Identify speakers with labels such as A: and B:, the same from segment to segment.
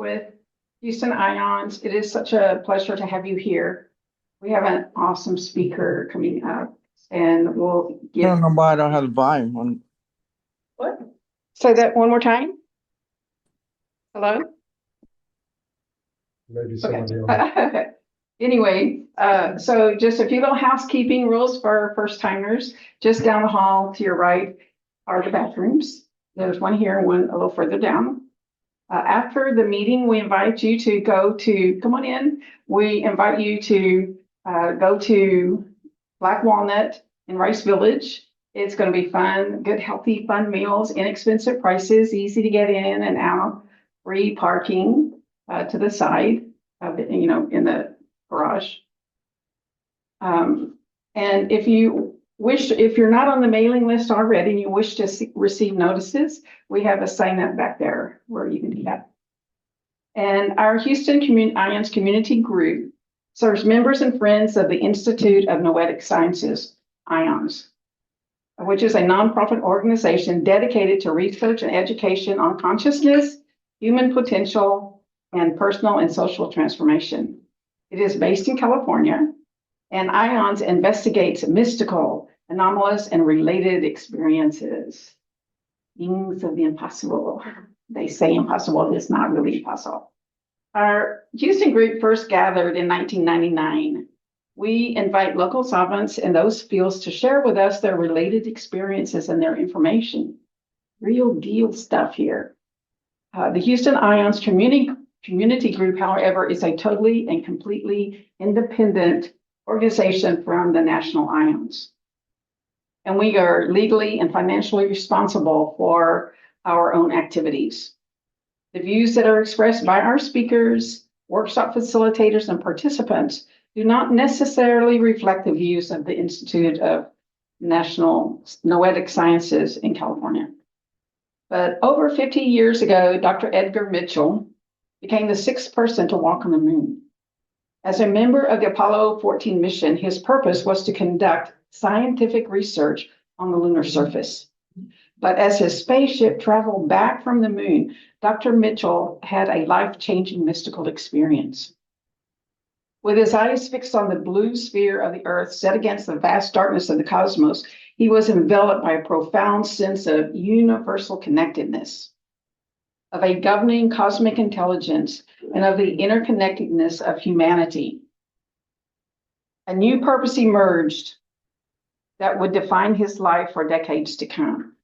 A: with Houston Ions. It is such a pleasure to have you here. We have an awesome speaker coming up, and we'll
B: I
A: give.
B: don't know why I don't have the volume on.
A: What? Say that one more time. Hello?
C: Maybe somebody else.
A: Okay. Anyway, so just a few little housekeeping rules for first timers. Just down the hall to your right are the bathrooms. There's one here and one a little further down. After the meeting, we invite you to come on in. We invite you to go to Black Walnut in Rice Village. It's going to be fun, good, healthy, fun meals, inexpensive prices, easy to get in and out, free parking to the side of the, in the garage. And if you're not on the mailing list already and you wish to receive notices, we have a sign up back there where you can do that. And our Houston Ions community group serves members and friends of the Institute of Noetic Sciences, IONS, which is a nonprofit organization dedicated to research and education on consciousness, human potential, and personal and social transformation. It is based in California, and IONS investigates mystical, anomalous, and related experiences. Things of the impossible. They say impossible, it's not really impossible. Our Houston group first gathered in 1999. We invite local savants in those fields to share with us their related experiences and their information. Real deal stuff here. The Houston Ions community group, however, is a totally and completely independent organization from the National Ions. And we are legally and financially responsible for our own activities. The views that are expressed by our speakers, workshop facilitators, and participants do not necessarily reflect the views of the Institute of National Noetic Sciences in California. But over 50 years ago, Dr. Edgar Mitchell became the sixth person to walk on the moon. As a member of the Apollo 14 mission, his purpose was to conduct scientific research on the lunar surface. But as his spaceship traveled back from the moon, Dr. Mitchell had a life-changing mystical experience. With his eyes fixed on the blue sphere of the Earth set against the vast darkness of the cosmos, he was enveloped by a profound sense of universal connectedness, of a governing cosmic intelligence, and of the interconnectedness of humanity. A new purpose emerged that would define his life for decades to come.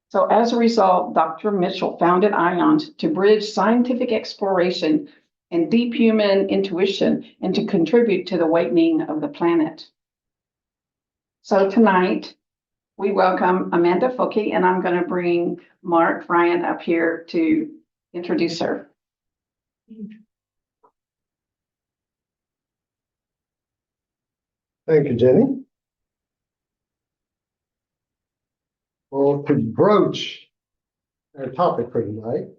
A: So as a result, Dr. Mitchell founded IONS to bridge scientific exploration and deep human intuition and to contribute to the awakening of the planet. So tonight, we welcome Amanda Focke, and I'm going to bring Mark Ryan up here to introduce her.
C: Thank you, Jenny. Well, to broach our topic for tonight,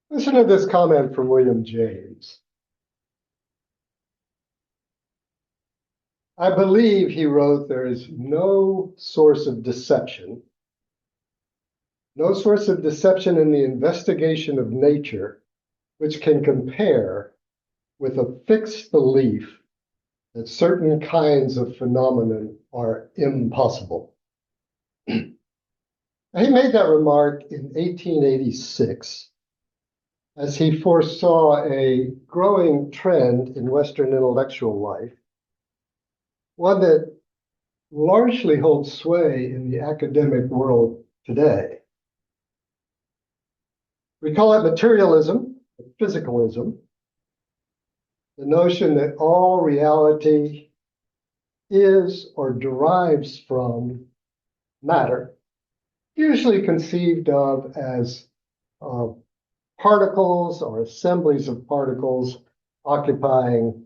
C: listen to this comment from William James. I believe, he wrote, there is no source of deception in the investigation of nature which can compare with a fixed belief that certain kinds of phenomena are impossible. He made that remark in 1886 as he foresaw a growing trend in Western intellectual life, one that largely holds sway in the academic world today. We call it materialism, physicalism, the notion that all reality is or derives from matter, usually conceived of as particles or assemblies of particles occupying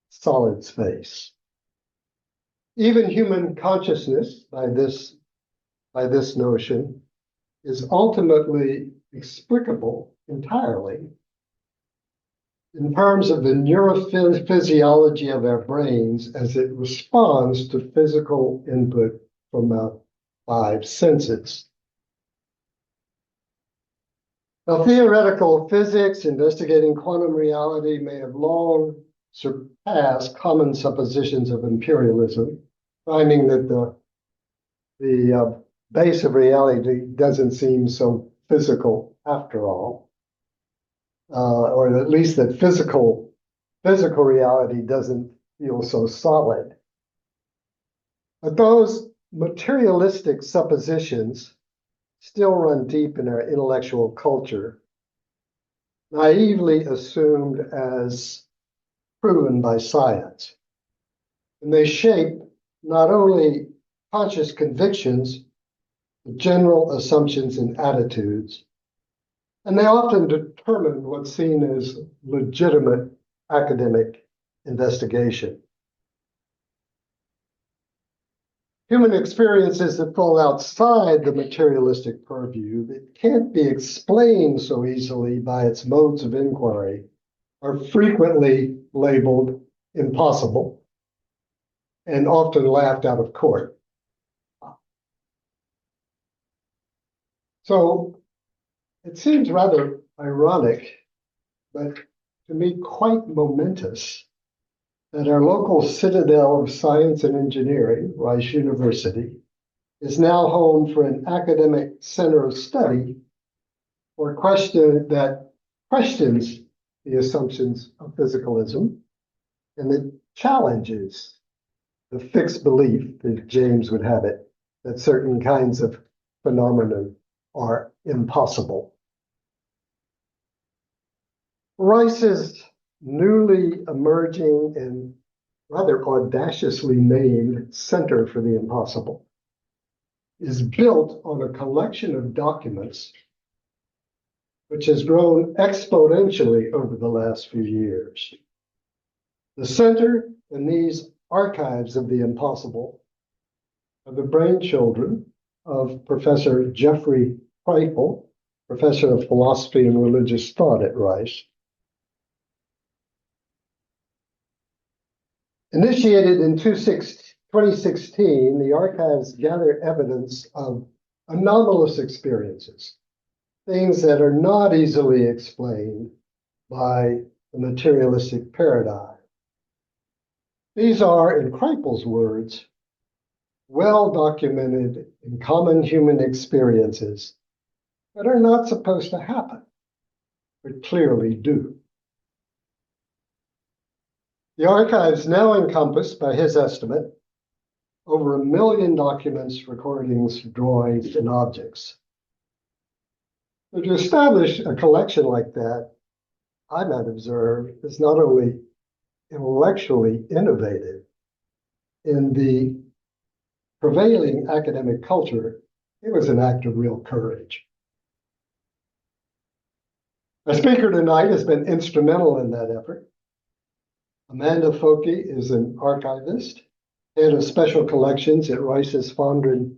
C: solid space. Even human consciousness, by this notion, is ultimately explicable entirely in terms of the neurophysiology of our brains as it responds to physical input from our five senses. Now, theoretical physics investigating quantum reality may have long surpassed common suppositions of imperialism, finding that the base of reality doesn't seem so physical after all, or at least that physical reality doesn't feel so solid. But those materialistic suppositions still run deep in our intellectual culture, naively assumed as proven by science. And they shape not only conscious convictions, but general assumptions and attitudes. And they often determine what's seen as legitimate academic investigation. Human experiences that fall outside the materialistic purview, that can't be explained so easily by its modes of inquiry, are frequently labeled impossible and often laughed out of court. So it seems rather ironic, but to me quite momentous, that our local citadel of science and engineering, Rice University, is now home for an academic center of study for that questions the assumptions of physicalism and that challenges the fixed belief, that James would have it, that certain kinds of phenomena are impossible. Rice's newly emerging and rather audaciously named Center for the Impossible is built on a collection of documents which has grown exponentially over the last few years. The center and these archives of the impossible are the brainchildren of Professor Jeffrey Kripal, Professor of Philosophy and Religious Thought at Rice. Initiated in 2016, the archives gather evidence of anomalous experiences, things that are not easily explained by the materialistic paradigm. These are, in Kripal's words, well documented in common human experiences that are not supposed to happen, but clearly do. The archives now encompass, by his estimate, over 1 million documents, recordings, drawings, and objects. But to establish a collection like that, I might observe, is not only intellectually innovative in the prevailing academic culture, it was an act of real courage. Our speaker tonight has been instrumental in that effort. Amanda Focke is an archivist, head of special collections at Rice's Fondren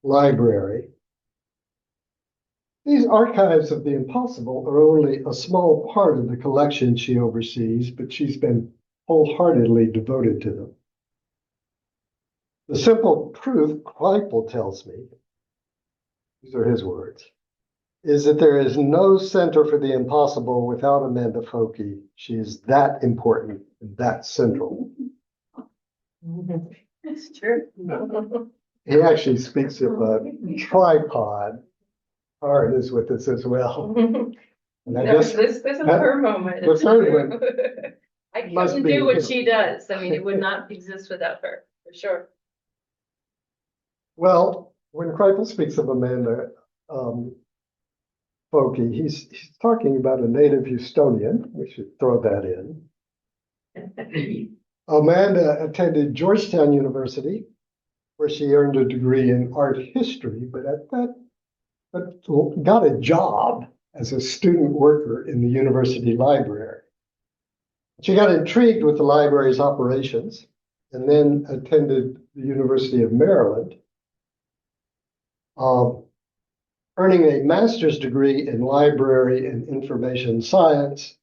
C: Library. These archives of the impossible are only a small part of the collection she oversees, but she's been wholeheartedly devoted to them. The simple truth, Kripal tells me, these are his words, is that there is no Center for the Impossible without Amanda Focke. She is that important and that central.
D: It's true.
C: He actually speaks of a tripod. Art is with us as well. And I guess
D: This is her moment.
C: the third one
D: I
C: must
D: couldn't
C: be
D: do what
C: you.
D: she does. I mean, it would not exist without her, for sure.
C: Well, when Kripal speaks of Amanda Focke, he's talking about a native Houstonian. We should throw that in. Amanda attended Georgetown University, where she earned a degree in art history, but got a job as a student worker in the university library. She got intrigued with the library's operations and then attended the University of Maryland, earning a master's degree in library and information science.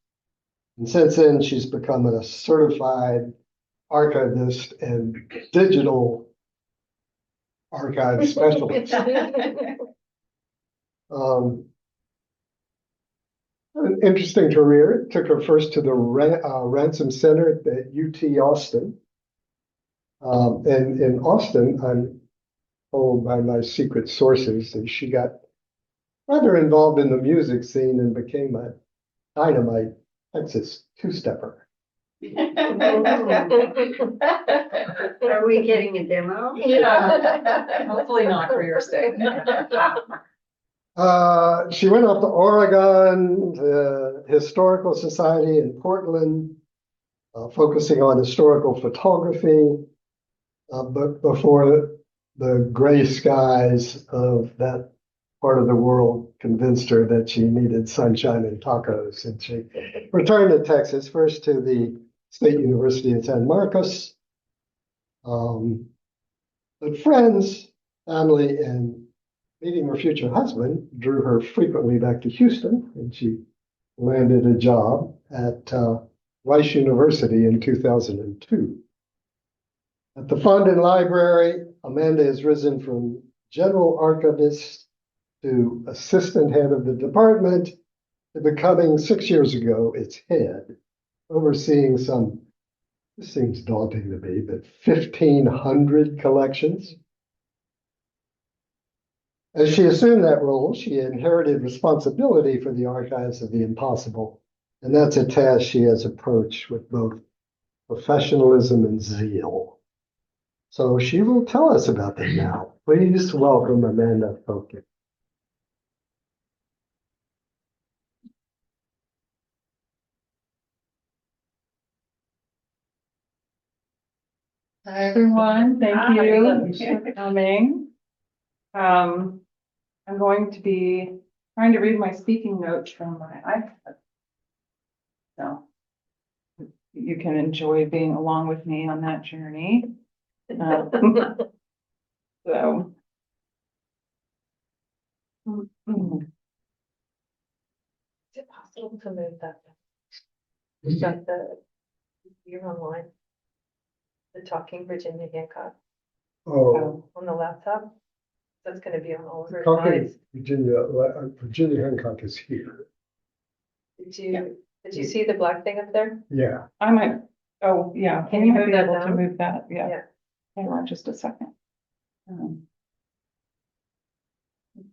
C: And since then, she's become a certified archivist and digital archive specialist. An interesting career. It took her first to the Ransom Center at the UT Austin. And in Austin, I'm told by my secret sources that she got rather involved in the music scene and became a dynamite Texas two-stepper.
E: Are we getting a demo?
D: Yeah.
A: Hopefully not for your sake.
C: She went off to Oregon, the Historical Society in Portland, focusing on historical photography. But before the gray skies of that part of the world convinced her that she needed sunshine and tacos, and she returned to Texas, first to the State University of San Marcos. But friends, family, and meeting her future husband drew her frequently back to Houston, and she landed a job at Rice University in 2002. At the Fondren Library, Amanda has risen from general archivist to assistant head of the department to becoming 6 years ago its head, overseeing some, this seems daunting to me, but 1,500 collections. As she assumed that role, she inherited responsibility for the archives of the impossible, and that's a task she has approached with both professionalism and zeal. So she will tell us about that now. Please welcome Amanda Focke.
A: Hi, everyone. Thank
D: Hi.
A: you for coming. I'm going to be trying to read my speaking notes from my iPad. So you can enjoy being along with me on that journey. So.
D: Is it possible to move that? Shut you're online. The talking Virginia Hancock
C: Oh,
D: on the laptop. That's gonna be on all of her
C: talking
D: slides.
C: Virginia Hancock is here.
D: Did you see the black thing up there?
C: Yeah.
A: I might, oh, yeah.
D: Can you
A: I might
D: move
A: be
D: that
A: able to
D: down?
A: move that? Yeah.
D: Yeah.
A: Hang on just a second.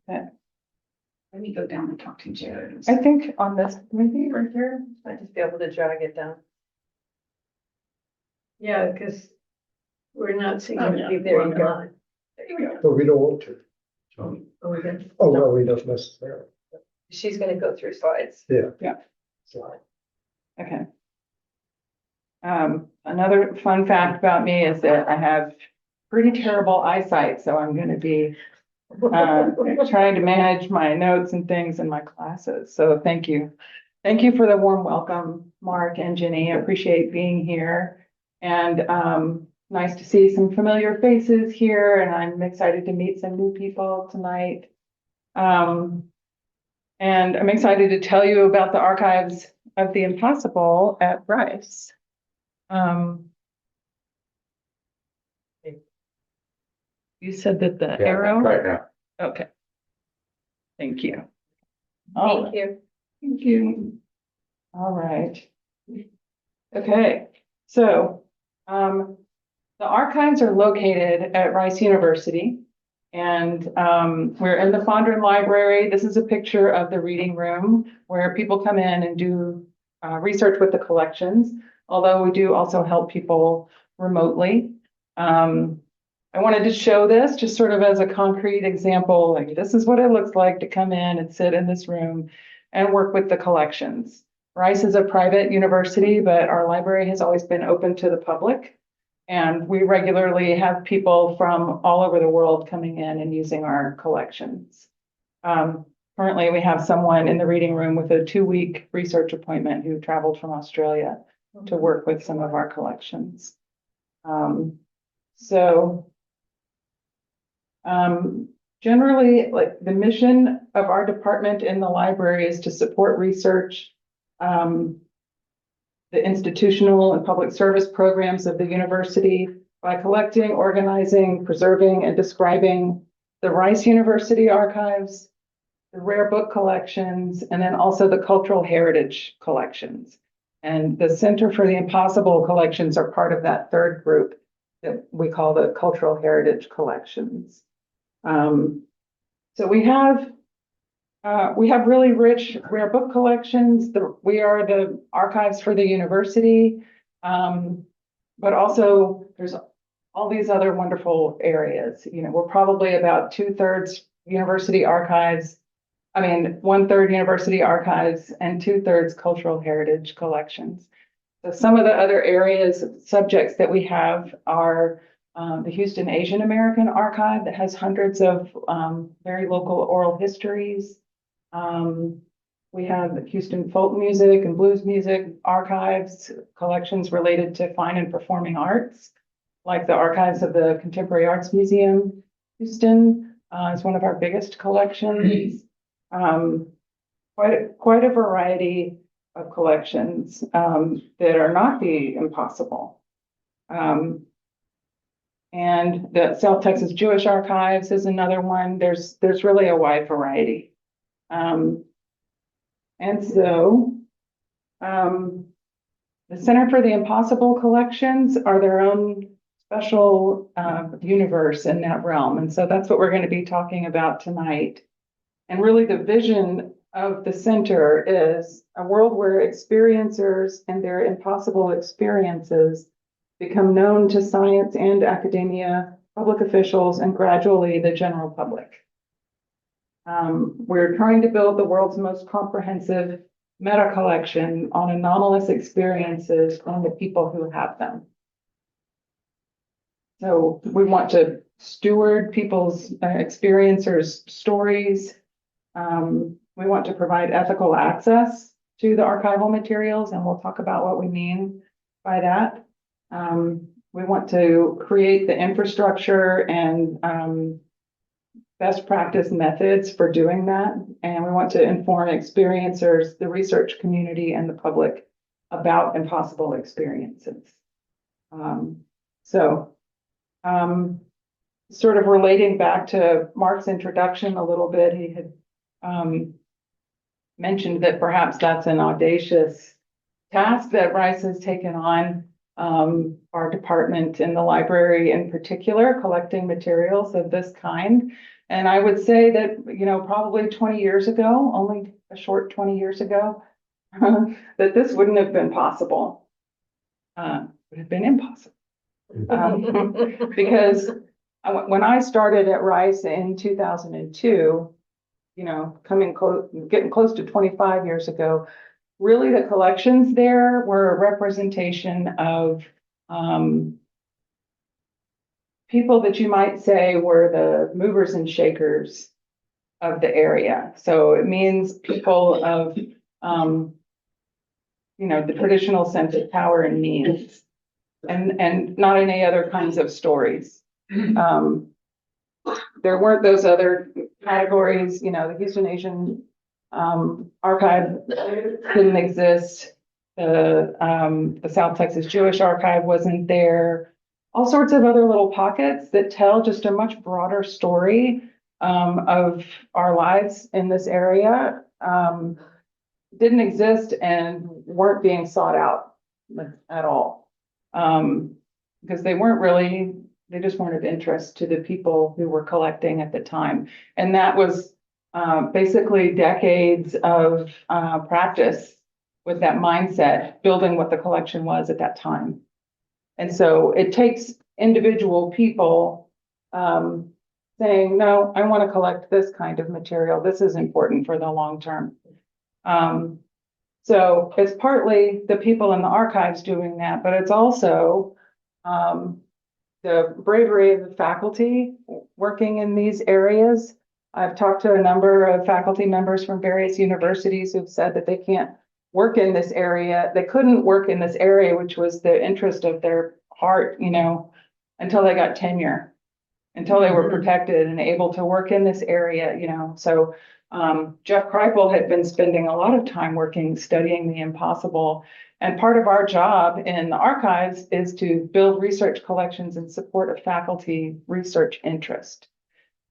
A: Okay.
F: Let me go down and talk to Jared.
A: I think on this, maybe right here.
D: I'd just be able to drag it down.
E: Yeah, because we're not seeing
F: Oh,
E: the
F: yeah.
E: people
D: There you go.
E: online.
F: There we go.
C: But we don't want to.
E: Oh, we did.
C: Oh, no, we don't necessarily.
D: She's gonna go through slides.
C: So,
A: Okay. Another fun fact about me is that I have pretty terrible eyesight, so I'm going to be trying to manage my notes and things in my classes. So thank you. Thank you for the warm welcome, Mark and Jenny. I appreciate being here. And nice to see some familiar faces here, and I'm excited to meet some new people tonight. And I'm excited to tell you about the archives of the impossible at Rice. You said that the arrow?
G: Right now.
A: Okay. Thank you. All
D: Thank you.
A: Thank you. All right. Okay, so the archives are located at Rice University, and we're in the Fondren Library. This is a picture of the reading room where people come in and do research with the collections, although we do also help people remotely. I wanted to show this just sort of as a concrete example, like this is what it looks like to come in and sit in this room and work with the collections. Rice is a private university, but our library has always been open to the public. And we regularly have people from all over the world coming in and using our collections. Currently, we have someone in the reading room with a 2-week research appointment who traveled from Australia to work with some of our collections. Generally, like the mission of our department in the library is to support research, the institutional and public service programs of the university by collecting, organizing, preserving, and describing the Rice University archives, the rare book collections, and then also the cultural heritage collections. And the Center for the Impossible collections are part of that third group that we call the cultural heritage collections. So we have really rich rare book collections. We are the archives for the university, but also there's all these other wonderful areas. You know, we're probably about 2/3 university archives. I mean, 1/3 university archives and 2/3 cultural heritage collections. So some of the other areas, subjects that we have are the Houston Asian American Archive that has hundreds of very local oral histories. We have the Houston folk music and blues music archives, collections related to fine and performing arts, like the archives of the Contemporary Arts Museum. Houston is one of our biggest collections. Quite a variety of collections that are not the impossible. And the South Texas Jewish Archives is another one. There's really a wide variety. And so the Center for the Impossible collections are their own special universe in that realm. And so that's what we're going to be talking about tonight. And really the vision of the center is a world where experiencers and their impossible experiences become known to science and academia, public officials, and gradually the general public. We're trying to build the world's most comprehensive meta collection on anomalous experiences on the people who have them. So we want to steward people's experiencers' stories. We want to provide ethical access to the archival materials, and we'll talk about what we mean by that. We want to create the infrastructure and best practice methods for doing that. And we want to inform experiencers, the research community, and the public about impossible experiences. Sort of relating back to Mark's introduction a little bit, he had mentioned that perhaps that's an audacious task that Rice has taken on. Our department in the library in particular, collecting materials of this kind. And I would say that, you know, probably 20 years ago, only a short 20 years ago, that this wouldn't have been possible. It would have been impossible. Because when I started at Rice in 2002, you know, getting close to 25 years ago, really the collections there were a representation of people that you might say were the movers and shakers of the area. So it means people of, you know, the traditional sense of power and means, and not any other kinds of stories. There weren't those other categories, you know, the Houston Asian Archive didn't exist. The South Texas Jewish Archive wasn't there. All sorts of other little pockets that tell just a much broader story of our lives in this area didn't exist and weren't being sought out at all. Because they just weren't of interest to the people who were collecting at the time. And that was basically decades of practice with that mindset, building what the collection was at that time. And so it takes individual people saying, no, I want to collect this kind of material. This is important for the long term. So it's partly the people in the archives doing that, but it's also the bravery of the faculty working in these areas. I've talked to a number of faculty members from various universities who've said that they can't work in this area. They couldn't work in this area, which was the interest of their heart, you know, until they got tenure, until they were protected and able to work in this area, you know. So Jeff Kripal had been spending a lot of time studying the impossible. And part of our job in the archives is to build research collections and support a faculty research interest.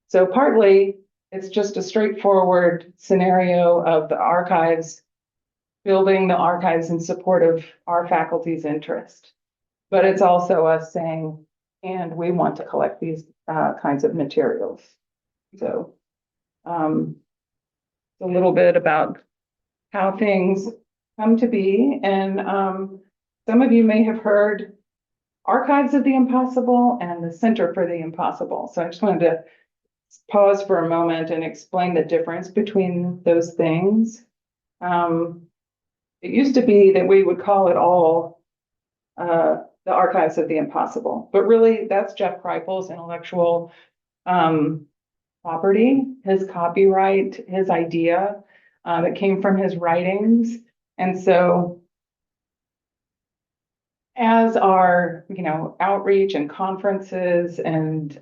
A: So partly
G: it's just a straightforward scenario of the archives, building the archives in support of our faculty's interest. But it's also us saying, and we want to collect these kinds of materials. So a little bit about how things come to be. And some of you may have heard Archives of the Impossible and the Center for the Impossible. So I just wanted to pause for a moment and explain the difference between those things. It used to be that we would call it all the Archives of the Impossible, but really that's Jeff Kripal's intellectual property, his copyright, his idea that came from his writings. And so as our, outreach and conferences and,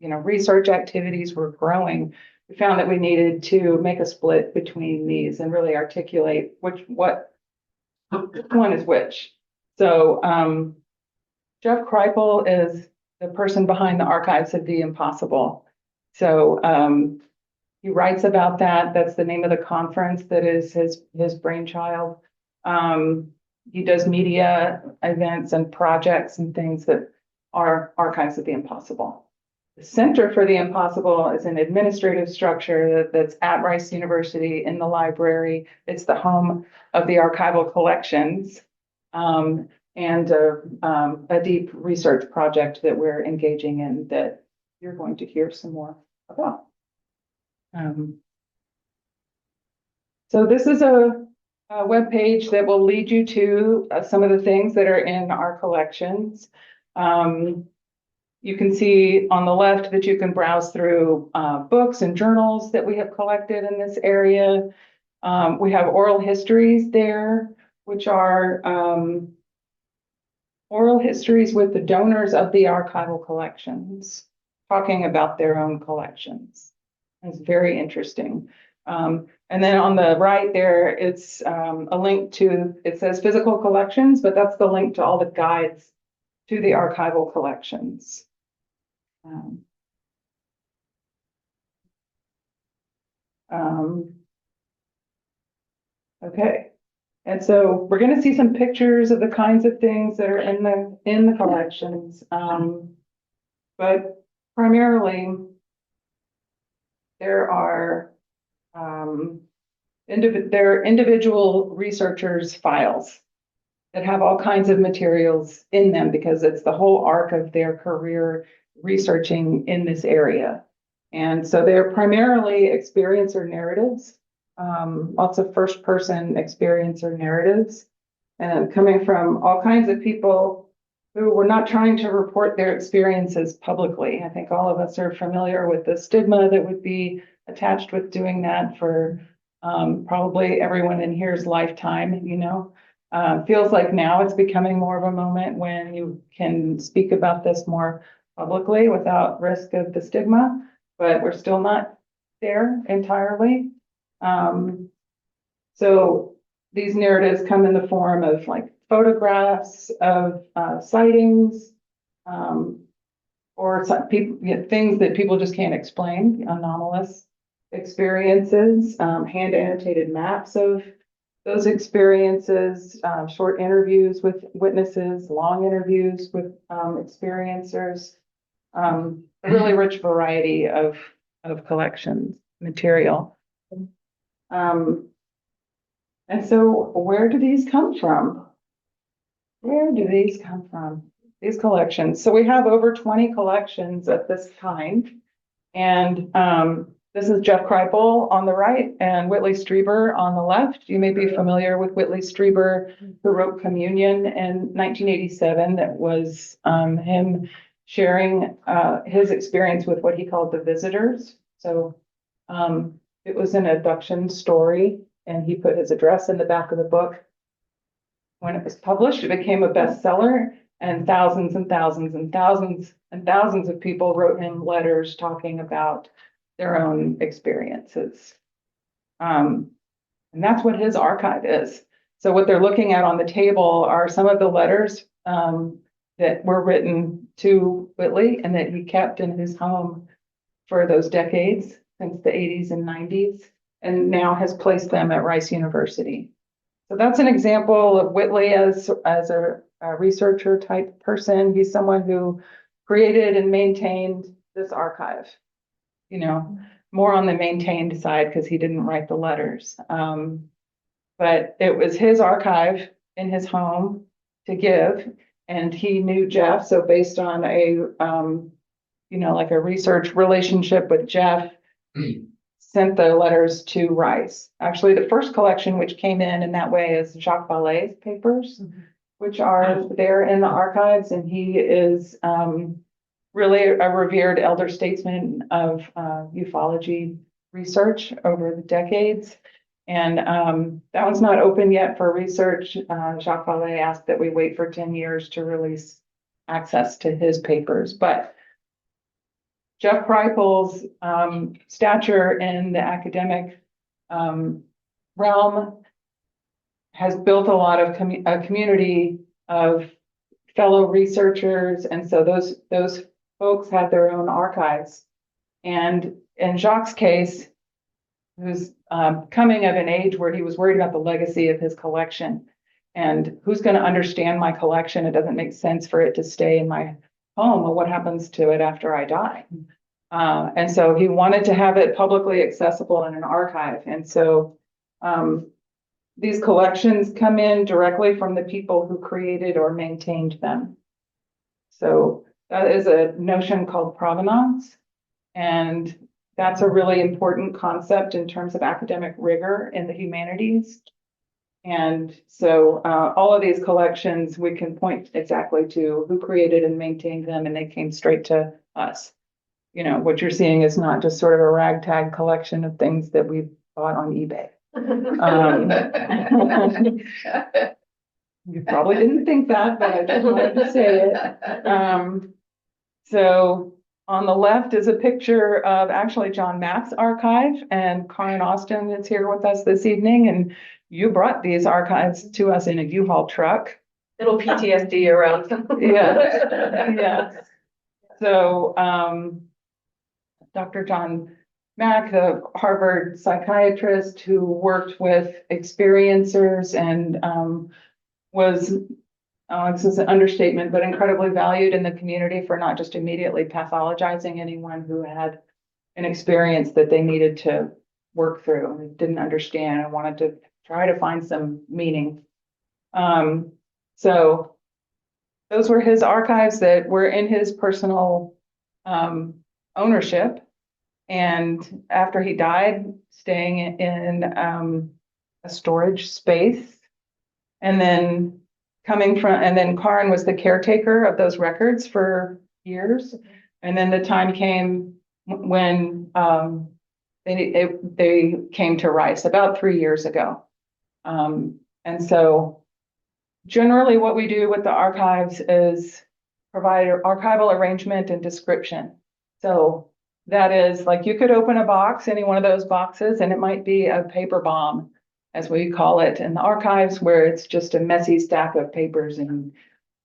G: research activities were growing, we found that we needed to make a split between these and really articulate which one is which. So Jeff Kripal is the person behind the Archives of the Impossible. So he writes about that. That's the name of the conference that is his brainchild. He does media events and projects and things that are Archives of the Impossible. The Center for the Impossible is an administrative structure that's at Rice University in the library. It's the home of the archival collections and a deep research project that we're engaging in that you're going to hear some more about. So this is a web page that will lead you to some of the things that are in our collections. You can see on the left that you can browse through books and journals that we have collected in this area. We have oral histories there, which are oral histories with the donors of the archival collections, talking about their own collections. It's very interesting. And then on the right there, it's a link to, it says physical collections, but that's the link to all the guides to the archival collections. Okay, and so we're going to see some pictures of the kinds of things that are in the collections, but primarily there are individual researchers' files that have all kinds of materials in them because it's the whole arc of their career researching in this area. And so they're primarily experiencer narratives, lots of first-person experiencer narratives, and coming from all kinds of people who were not trying to report their experiences publicly. I think all of us are familiar with the stigma that would be attached with doing that for probably everyone in here's lifetime, feels like now it's becoming more of a moment when you can speak about this more publicly without risk of the stigma, but we're still not there entirely. So these narratives come in the form of like photographs of sightings, or some people, things that people just can't explain, anomalous experiences, hand annotated maps of those experiences, short interviews with witnesses, long interviews with experiencers, a really rich variety of collections material. And so where do these come from? Where do these come from? These collections. So we have over 20 collections of this kind. And this is Jeff Kripal on the right and Whitley Strieber on the left. You may be familiar with Whitley Strieber, who wrote Communion in 1987. That was him sharing his experience with what he called the visitors. So it was an abduction story, and he put his address in the back of the book. When it was published, it became a bestseller, and thousands and thousands and thousands and thousands of people wrote him letters talking about their own experiences. And that's what his archive is. So what they're looking at on the table are some of the letters that were written to Whitley and that he kept in his home for those decades. since the 80s and 90s, and now has placed them at Rice University. So that's an example of Whitley as a researcher type person. He's someone who created and maintained this archive, more on the maintained side because he didn't write the letters. But it was his archive in his home to give, and he knew Jeff. So based on like a research relationship with Jeff, sent the letters to Rice. Actually, the first collection which came in that way is Jacques Vallée's papers, which are there in the archives, and he is really a revered elder statesman of ufology research over the decades. And that one's not open yet for research. Jacques Vallée asked that we wait for 10 years to release access to his papers. But Jeff Kripal's stature in the academic realm has built a lot of a community of fellow researchers, and so those folks have their own archives. And in Jacques' case, he was coming of an age where he was worried about the legacy of his collection, and who's going to understand my collection? It doesn't make sense for it to stay in my home. Well, what happens to it after I die? And so he wanted to have it publicly accessible in an archive. And so these collections come in directly from the people who created or maintained them. So that is a notion called provenance. And that's a really important concept in terms of academic rigor in the humanities. And so all of these collections, we can point exactly to who created and maintained them, and they came straight to us. What you're seeing is not just sort of a ragtag collection of things that we bought on eBay. You probably didn't think that, but I just wanted to say it. So on the left is a picture of actually John Mack's archive, and Karen Austin is here with us this evening, and you brought these archives to us in a U-Haul truck.
D: Little PTSD around.
G: Yeah. So Dr. John Mack, a Harvard psychiatrist who worked with experiencers and was, this is an understatement, but incredibly valued in the community for not just immediately pathologizing anyone who had an experience that they needed to work through and didn't understand and wanted to try to find some meaning. So those were his archives that were in his personal ownership. And after he died, staying in a storage space, and then Karen was the caretaker of those records for years. And then the time came when they came to Rice about 3 years ago. And so generally what we do with the archives is provide archival arrangement and description. So that is like, you could open a box, any one of those boxes, and it might be a paper bomb, as we call it in the archives, where it's just a messy stack of papers and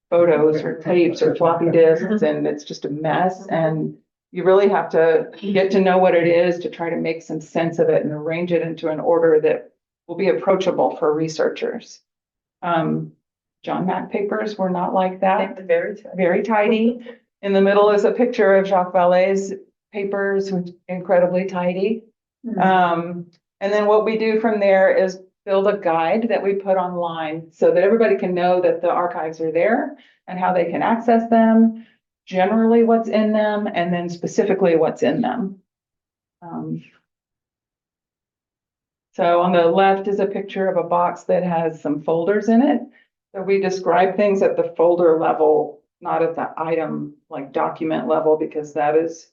G: photos or tapes or floppy disks, and it's just a mess. And you really have to get to know what it is to try to make some sense of it and arrange it into an order that will be approachable for researchers. John Mack papers were not like that. Very tidy. In the middle is a picture of Jacques Vallée's papers, which incredibly tidy. And then what we do from there is build a guide that we put online so that everybody can know that the archives are there and how they can access them, generally what's in them, and then specifically what's in them. So on the left is a picture of a box that has some folders in it. So we describe things at the folder level, not at the item, like document level, because that is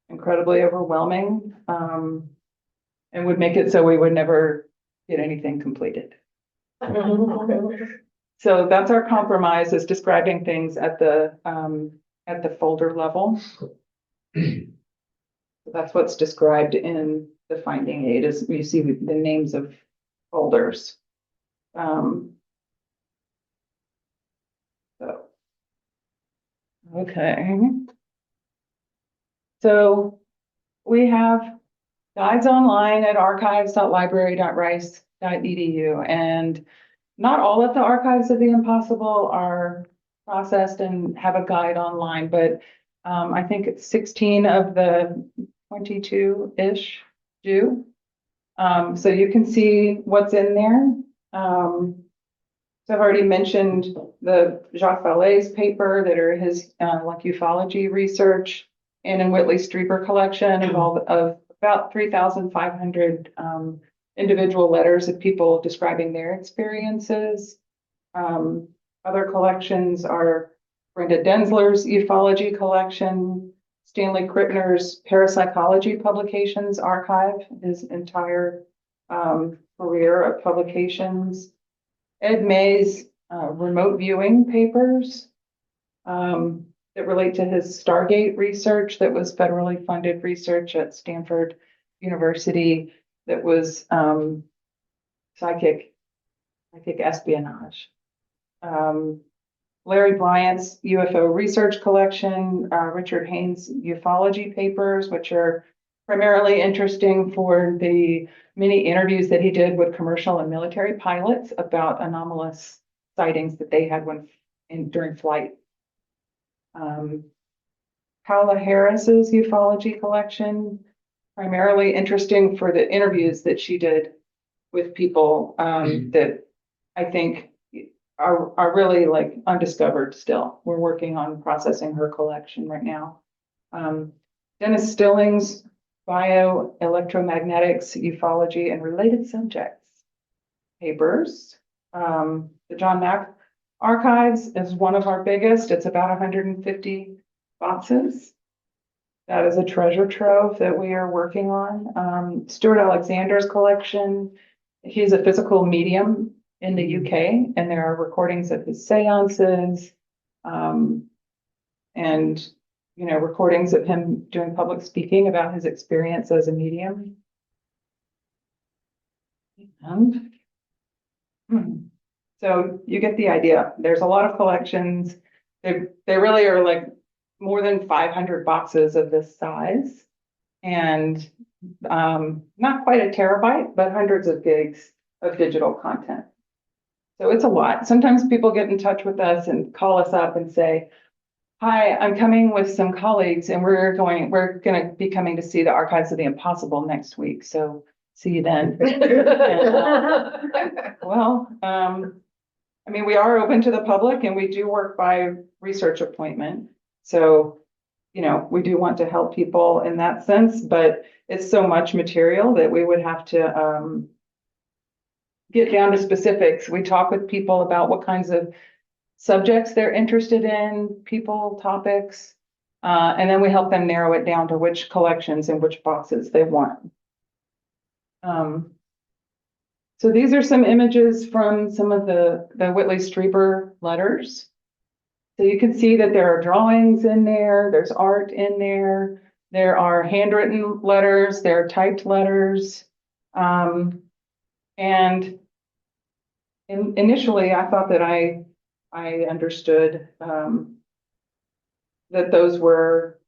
G: incredibly overwhelming, and would make it so we would never get anything completed. So that's our compromise, is describing things at the folder level. So that's what's described in the finding aid, is you see the names of folders. Okay. So we have guides online at archives.library.rice.edu. And not all of the archives of the impossible are processed and have a guide online, but I think it's 16 of the 22-ish do. So you can see what's in there. So I've already mentioned the Jacques Vallée's paper that are his like ufology research, and in Whitley Strieber collection of about 3,500 individual letters of people describing their experiences. Other collections are Brenda Densler's ufology collection, Stanley Krittner's parapsychology publications archive, his entire career of publications. Ed May's remote viewing papers that relate to his Stargate research that was federally funded research at Stanford University that was psychic espionage. Larry Bryant's UFO research collection, Richard Haynes' ufology papers, which are primarily interesting for the many interviews that he did with commercial and military pilots about anomalous sightings that they had during flight. Paula Harris's ufology collection, primarily interesting for the interviews that she did with people that I think are really like undiscovered still. We're working on processing her collection right now. Dennis Stilling's bioelectromagnetics, ufology, and related subjects papers. The John Mack Archives is one of our biggest. It's about 150 boxes. That is a treasure trove that we are working on. Stuart Alexander's collection. He's a physical medium in the UK, and there are recordings of his seances, and recordings of him doing public speaking about his experience as a medium. And so you get the idea. There's a lot of collections. They really are like more than 500 boxes of this size, and not quite a terabyte, but hundreds of gigs of digital content. So it's a lot. Sometimes people get in touch with us and call us up and say, "Hi, I'm coming with some colleagues, and we're going to be coming to see the Archives of the Impossible next week. So see you then." Well, I mean, we are open to the public, and we do work by research appointment. So, we do want to help people in that sense, but it's so much material that we would have to get down to specifics. We talk with people about what kinds of subjects they're interested in, people, topics, and then we help them narrow it down to which collections and which boxes they want. So these are some images from some of the Whitley Strieber letters. So you can see that there are drawings in there, there's art in there, there are handwritten letters, there are typed letters. And initially I thought that I understood that those were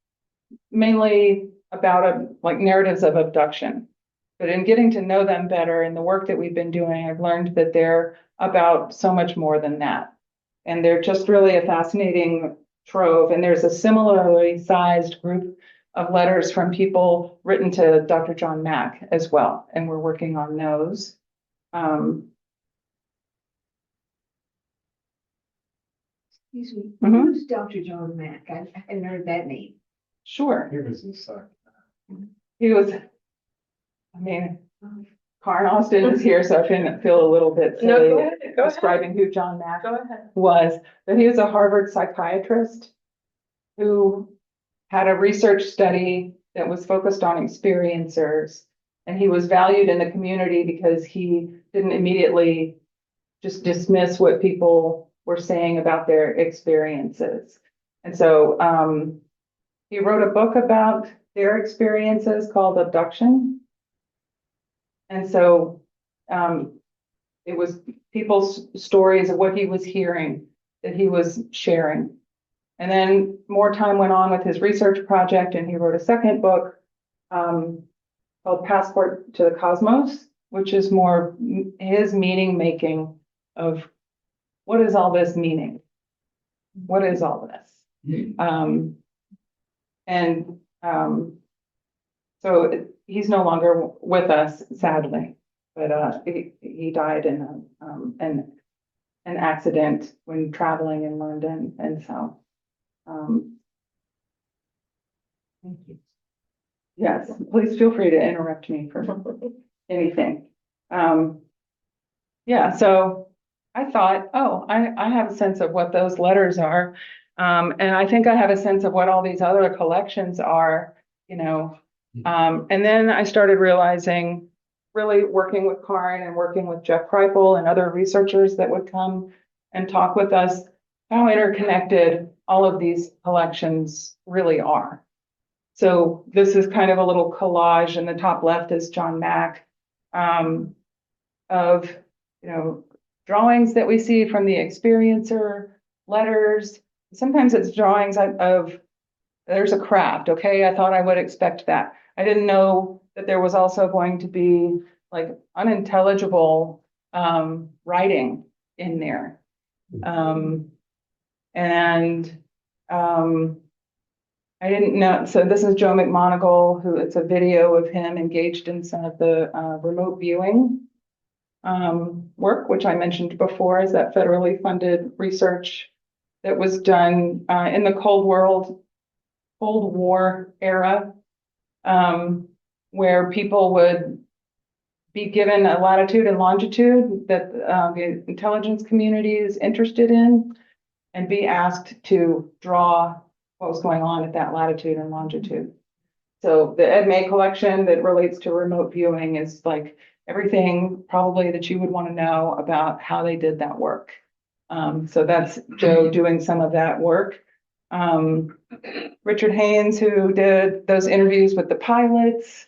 G: mainly about like narratives of abduction. But in getting to know them better and the work that we've been doing, I've learned that they're about so much more than that. And they're just really a fascinating trove. And there's a similarly sized group of letters from people written to Dr. John Mack as well. And we're working on those.
E: Excuse me,
G: Mhm.
E: who's Dr. John Mack? I hadn't heard that name.
G: Sure.
C: Here is this.
G: He was, I mean, Karen Austin is here, so I can feel a little bit
D: No,
G: silly
D: go ahead, go
G: describing who John Mack
D: Go ahead.
G: was, but he was a Harvard psychiatrist who had a research study that was focused on experiencers. And he was valued in the community because he didn't immediately just dismiss what people were saying about their experiences. And so he wrote a book about their experiences called Abduction. And so it was people's stories of what he was hearing that he was sharing. And then more time went on with his research project, and he wrote a second book called Passport to the Cosmos, which is more his meaning making of what is all this meaning? What is all this? And so he's no longer with us, sadly, but he died in an accident when traveling in London, and so thank you. Yes, please feel free to interrupt me for anything. Yeah, so I thought, oh, I have a sense of what those letters are. And I think I have a sense of what all these other collections are, you know. And then I started realizing, really working with Karin and working with Jeff Kripal and other researchers that would come and talk with us, how interconnected all of these collections really are. So this is kind of a little collage. In the top left is John Mack, of, you know, drawings that we see from the experiencer, letters. Sometimes it's drawings of there's a craft. Okay, I thought I would expect that. I didn't know that there was also going to be like unintelligible writing in there. I didn't know. So this is Joe McMoneagle, who it's a video of him engaged in some of the remote viewing work, which I mentioned before, is that federally funded research that was done in the Cold War era, where people would be given a latitude and longitude that the intelligence community is interested in, and be asked to draw what was going on at that latitude and longitude. So the Ed May collection that relates to remote viewing is like everything probably that you would want to know about how they did that work. So that's Joe doing some of that work. Richard Haynes, who did those interviews with the pilots.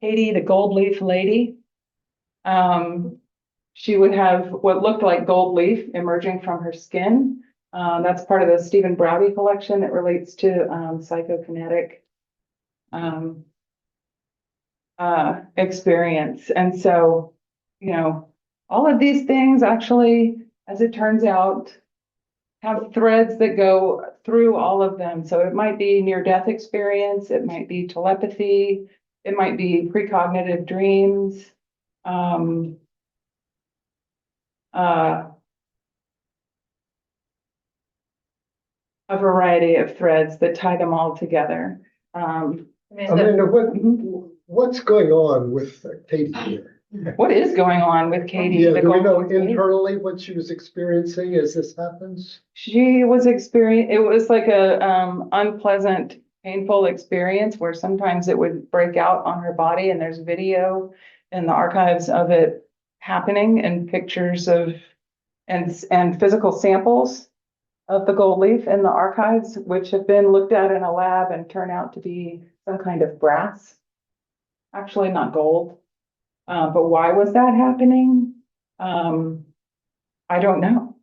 G: Katie, the gold leaf lady. She would have what looked like gold leaf emerging from her skin. That's part of the Stephen Browdy collection that relates to psychokinetic experience. And so, you know, all of these things actually, as it turns out, have threads that go through all of them. So it might be near-death experience, it might be telepathy, it might be precognitive dreams, a variety of threads that tie them all together.
C: Amanda, what's going on with Katie here?
G: What is going on with Katie?
C: Yeah,
G: the
C: do we know
G: gold leaf lady?
C: internally what she was experiencing as this happens?
G: She was it was like a unpleasant, painful experience where sometimes it would break out on her body, and there's video in the archives of it happening, and pictures of and physical samples of the gold leaf in the archives, which have been looked at in a lab and turn out to be some kind of brass, actually not gold. But why was that happening? I don't know.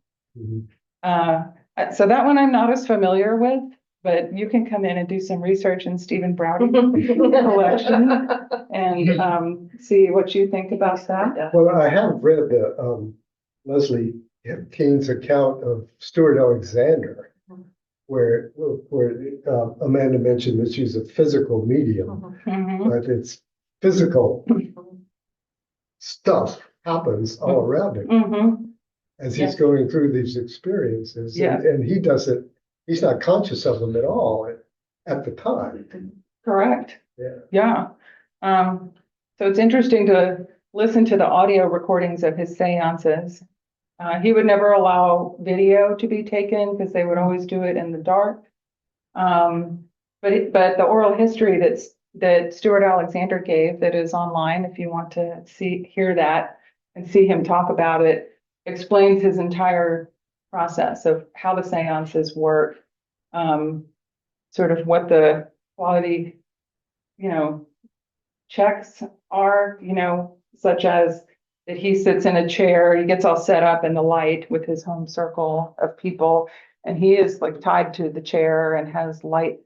G: So that one I'm not as familiar with, but you can come in and do some research in Stephen Browdy collection and see what you think about that.
C: Well, I have read the Leslie Keene's account of Stuart Alexander, where Amanda mentioned that she's a physical medium, but it's physical stuff happens all around him as he's going through these experiences, and he doesn't. He's not conscious of them at all at the time.
G: Correct.
C: Yeah.
G: So it's interesting to listen to the audio recordings of his seances. He would never allow video to be taken because they would always do it in the dark. But the oral history that Stuart Alexander gave, that is online, if you want to hear that and see him talk about it, explains his entire process of how the seances work, sort of what the quality, checks are, such as that he sits in a chair, he gets all set up in the light with his home circle of people, and he is like tied to the chair and has light,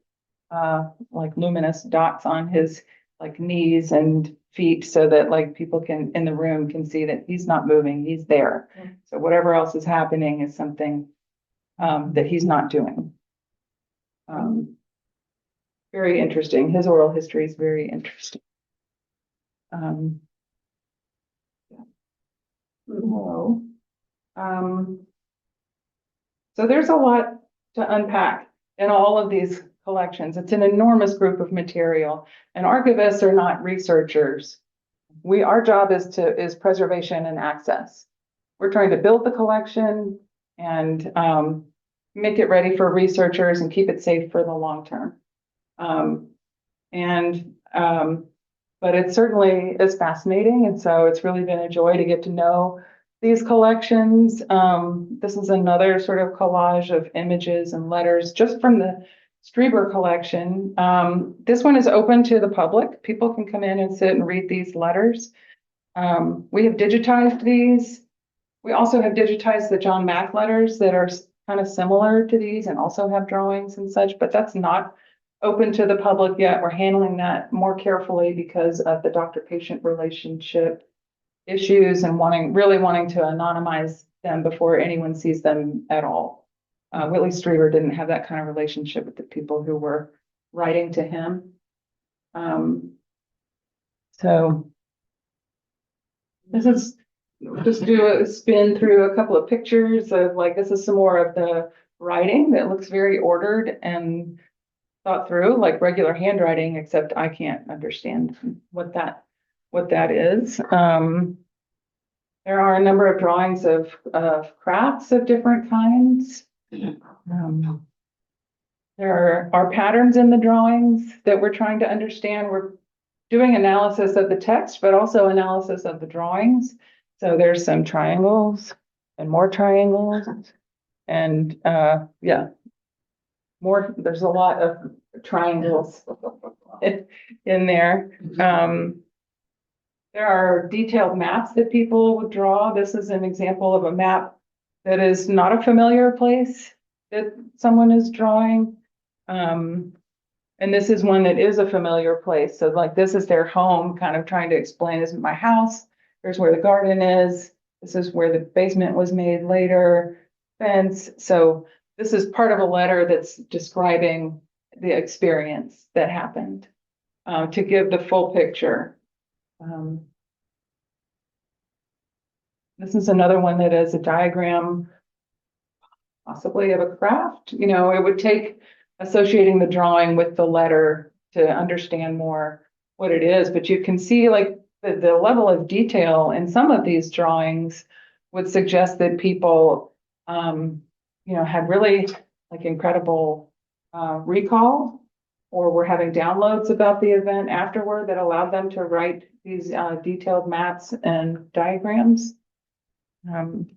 G: like luminous dots on his like knees and feet so that like people can in the room can see that he's not moving, he's there. So whatever else is happening is something that he's not doing. Very interesting. His oral history is very interesting. Whoa. So there's a lot to unpack in all of these collections. It's an enormous group of material, and archivists are not researchers. Our job is preservation and access. We're trying to build the collection and make it ready for researchers and keep it safe for the long term. But it certainly is fascinating, and so it's really been a joy to get to know these collections. This is another sort of collage of images and letters just from the Strieber collection. This one is open to the public. People can come in and sit and read these letters. We have digitized these. We also have digitized the John Mack letters that are kind of similar to these and also have drawings and such, but that's not open to the public yet. We're handling that more carefully because of the doctor-patient relationship issues and really wanting to anonymize them before anyone sees them at all. Whitley Strieber didn't have that kind of relationship with the people who were writing to him. So this is just do a spin through a couple of pictures of like, this is some more of the writing that looks very ordered and thought through, like regular handwriting, except I can't understand what that is. There are a number of drawings of crafts of different kinds. There are patterns in the drawings that we're trying to understand. We're doing analysis of the text, but also analysis of the drawings. So there's some triangles and more triangles and there's a lot of triangles in there. There are detailed maps that people would draw. This is an example of a map that is not a familiar place that someone is drawing. And this is one that is a familiar place. So like this is their home, kind of trying to explain, this is my house. Here's where the garden is. This is where the basement was made later, fence. So this is part of a letter that's describing the experience that happened to give the full picture. This is another one that is a diagram, possibly of a craft. You know, it would take associating the drawing with the letter to understand more what it is, but you can see like the level of detail in some of these drawings would suggest that people, had really like incredible recall, or were having downloads about the event afterward that allowed them to write these detailed maps and diagrams. And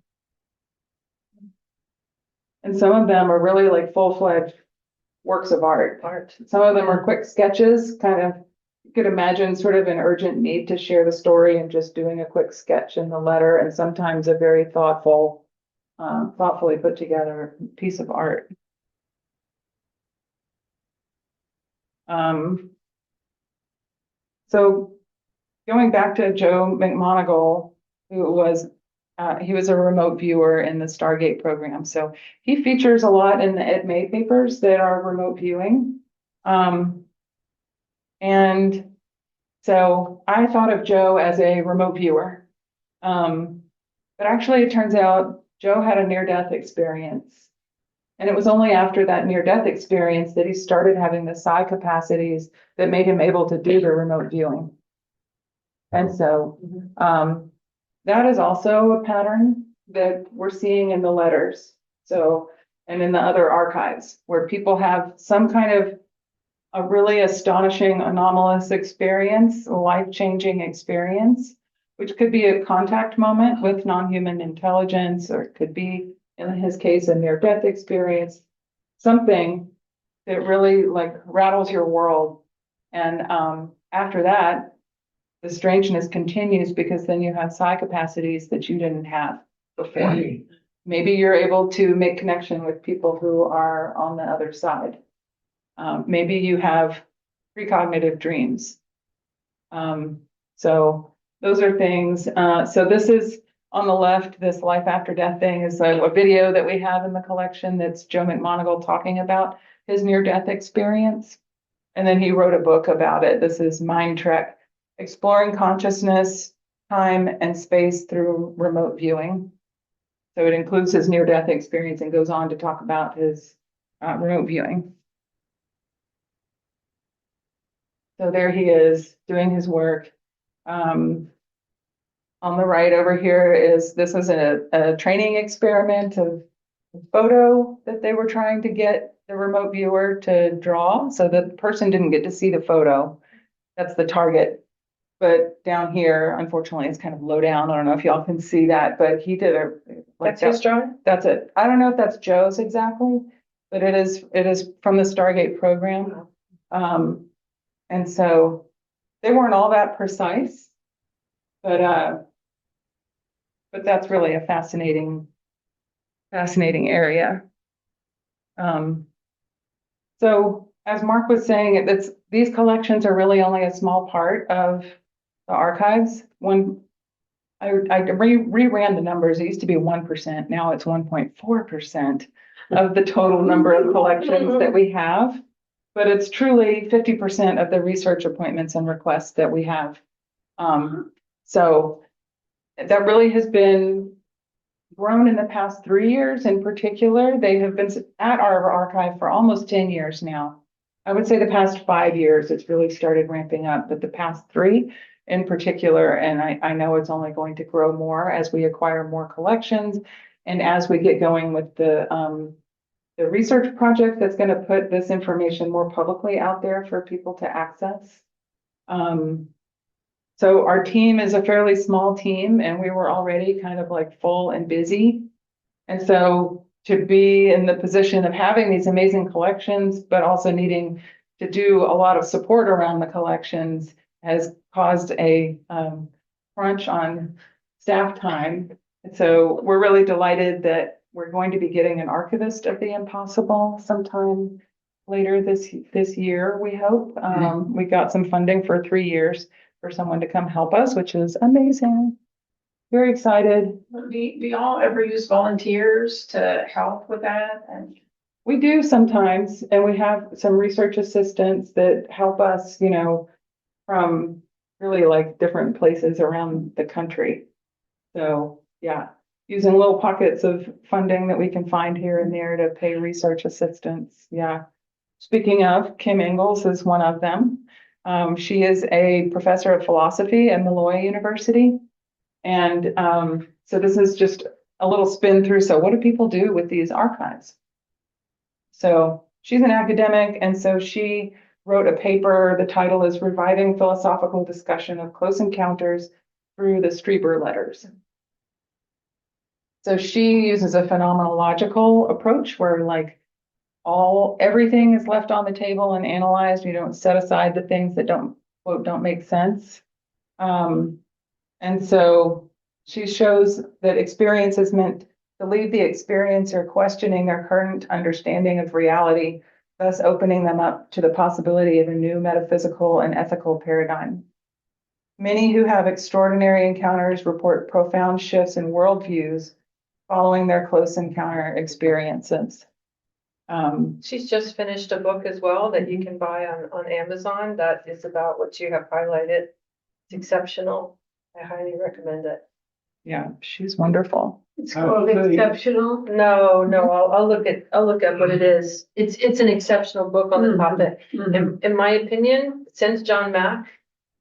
G: some of them are really like full-fledged works of art. Some of them are quick sketches, kind of, you could imagine sort of an urgent need to share the story and just doing a quick sketch in the letter, and sometimes a very thoughtfully put together piece of art. So going back to Joe McMoneagle, who was he was a remote viewer in the Stargate program. So he features a lot in the Ed May papers that are remote viewing. And so I thought of Joe as a remote viewer. But actually it turns out Joe had a near-death experience. And it was only after that near-death experience that he started having the psi capacities that made him able to do the remote viewing. And so that is also a pattern that we're seeing in the letters. So, and in the other archives, where people have some kind of a really astonishing, anomalous experience, a life-changing experience, which could be a contact moment with non-human intelligence, or it could be, in his case, a near-death experience, something that really like rattles your world. And after that, the strangeness continues, because then you have psi capacities that you didn't have before. Maybe you're able to make connection with people who are on the other side. Maybe you have precognitive dreams. So those are things. So this is on the left, this life after death thing is a video that we have in the collection that's Joe McMoneagle talking about his near-death experience. And then he wrote a book about it. This is Mind Trek, Exploring Consciousness, Time, and Space Through Remote Viewing. So it includes his near-death experience and goes on to talk about his remote viewing. So there he is doing his work. On the right over here is, this is a training experiment of a photo that they were trying to get the remote viewer to draw. So the person didn't get to see the photo. That's the target. But down here, unfortunately, it's kind of low down. I don't know if y'all can see that, but he did a like
D: That's his drawing?
G: That's it. I don't know if that's Joe's exactly, but it is from the Stargate program. And so they weren't all that precise, but that's really a fascinating area. So as Mark was saying, these collections are really only a small part of the archives. When I reran the numbers, it used to be 1%, now it's 1.4% of the total number of collections that we have. But it's truly 50% of the research appointments and requests that we have. So that really has been grown in the past 3 years in particular. They have been at our archive for almost 10 years now. I would say the past 5 years, it's really started ramping up, but the past 3 in particular, and I know it's only going to grow more as we acquire more collections and as we get going with the research project that's going to put this information more publicly out there for people to access. So our team is a fairly small team and we were already kind of like full and busy. And so to be in the position of having these amazing collections, but also needing to do a lot of support around the collections has caused a crunch on staff time. And so we're really delighted that we're going to be getting an archivist of the impossible sometime later this year, we hope. We got some funding for 3 years for someone to come help us, which is amazing. Very excited.
F: Do y'all ever use volunteers to help with that? And
G: We do sometimes, and we have some research assistants that help us, from really like different places around the country. So yeah, using little pockets of funding that we can find here and there to pay research assistants. Yeah. Speaking of, Kim Ingalls is one of them. She is a professor of philosophy at Malloy University. And so this is just a little spin through. So what do people do with these archives? So she's an academic, and so she wrote a paper. The title is Reviving Philosophical Discussion of Close Encounters Through the Strieber Letters. So she uses a phenomenological approach where like everything is left on the table and analyzed. You don't set aside the things that don't make sense. And so she shows that experience is meant to leave the experiencer questioning their current understanding of reality, thus opening them up to the possibility of a new metaphysical and ethical paradigm. Many who have extraordinary encounters report profound shifts in worldviews following their close encounter experiences.
D: She's just finished a book as well that you can buy on Amazon that is about what you have highlighted. It's exceptional. I highly recommend it.
G: Yeah, she's wonderful.
E: It's called exceptional.
D: No, I'll look up what it is. It's an exceptional book on the topic. In my opinion, since John Mack,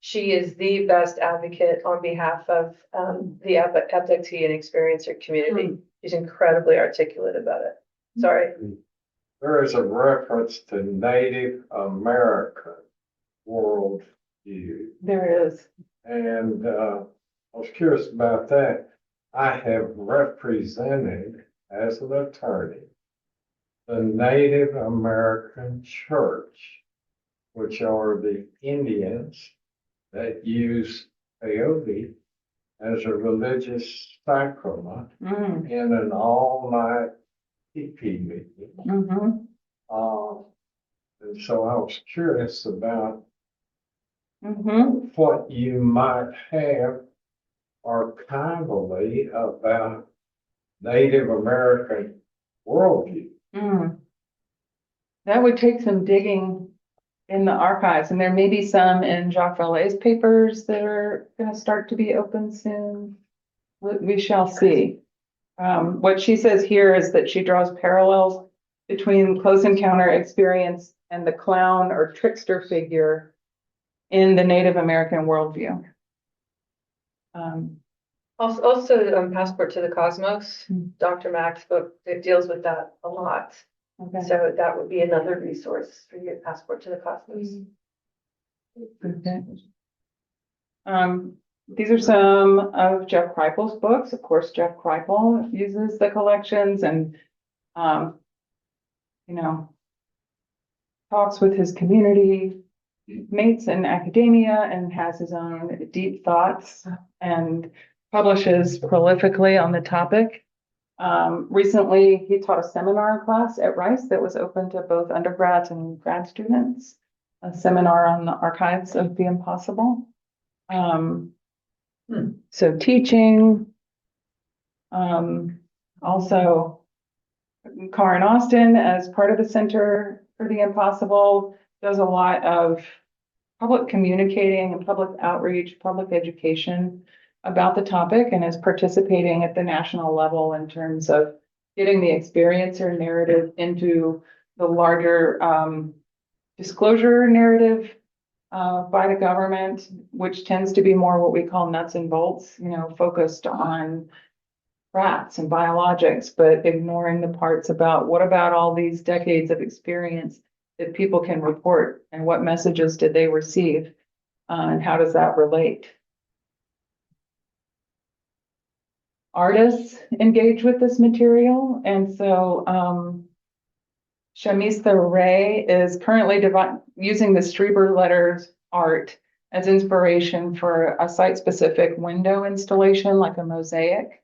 D: she is the best advocate on behalf of the abductee and experiencer community. She's incredibly articulate about it. Sorry.
H: There is a reference to Native American worldview.
G: There is.
H: And I was curious about that. I have represented as an attorney the Native American Church, which are the Indians that use peyote as a religious sacrament in an all-night teepee meeting. And so I was curious about
G: Mhm.
H: what you might have archivally about Native American worldview.
G: Mm. That would take some digging in the archives, and there may be some in Jacques Vallée's papers that are gonna start to be open soon. We shall see. What she says here is that she draws parallels between close encounter experience and the clown or trickster figure in the Native American worldview.
D: Also, Passport to the Cosmos,
G: Hmm.
D: Dr. Mack's book, it deals with that a lot.
G: Okay.
D: So that would be another resource for your Passport to the Cosmos.
G: Okay. These are some of Jeff Kripal's books. Of course, Jeff Kripal uses the collections and, you know, talks with his community mates in academia and has his own deep thoughts and publishes prolifically on the topic. Recently, he taught a seminar class at Rice that was open to both undergrads and grad students, a seminar on the archives of the impossible. So teaching, also Karen Austin, as part of the Center for the Impossible, does a lot of public communicating and public outreach, public education about the topic, and is participating at the national level in terms of getting the experiencer narrative into the larger disclosure narrative by the government, which tends to be more what we call nuts and bolts, focused on rats and biologics, but ignoring the parts about what about all these decades of experience that people can report, and what messages did they receive, and how does that relate? Artists engage with this material, and so Shamistha Ray is currently using the Strieber letters art as inspiration for a site-specific window installation, like a mosaic.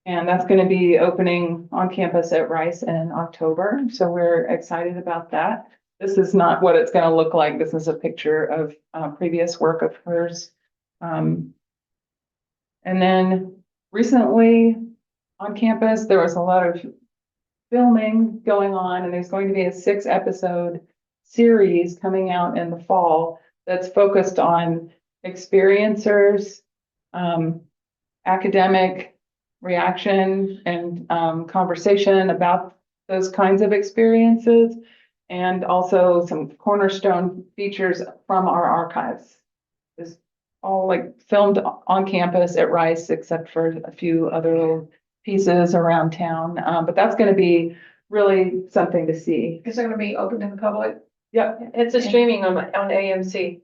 G: And that's going to be opening on campus at Rice in October. So we're excited about that. This is not what it's going to look like. This is a picture of previous work of hers. And then recently on campus, there was a lot of filming going on, and there's going to be a 6-episode series coming out in the fall that's focused on experiencers, academic reaction and conversation about those kinds of experiences, and also some cornerstone features from our archives. It's all like filmed on campus at Rice, except for a few other little pieces around town. But that's going to be really something to see.
F: Is it gonna be open to the public?
G: Yep.
D: It's a streaming on AMC.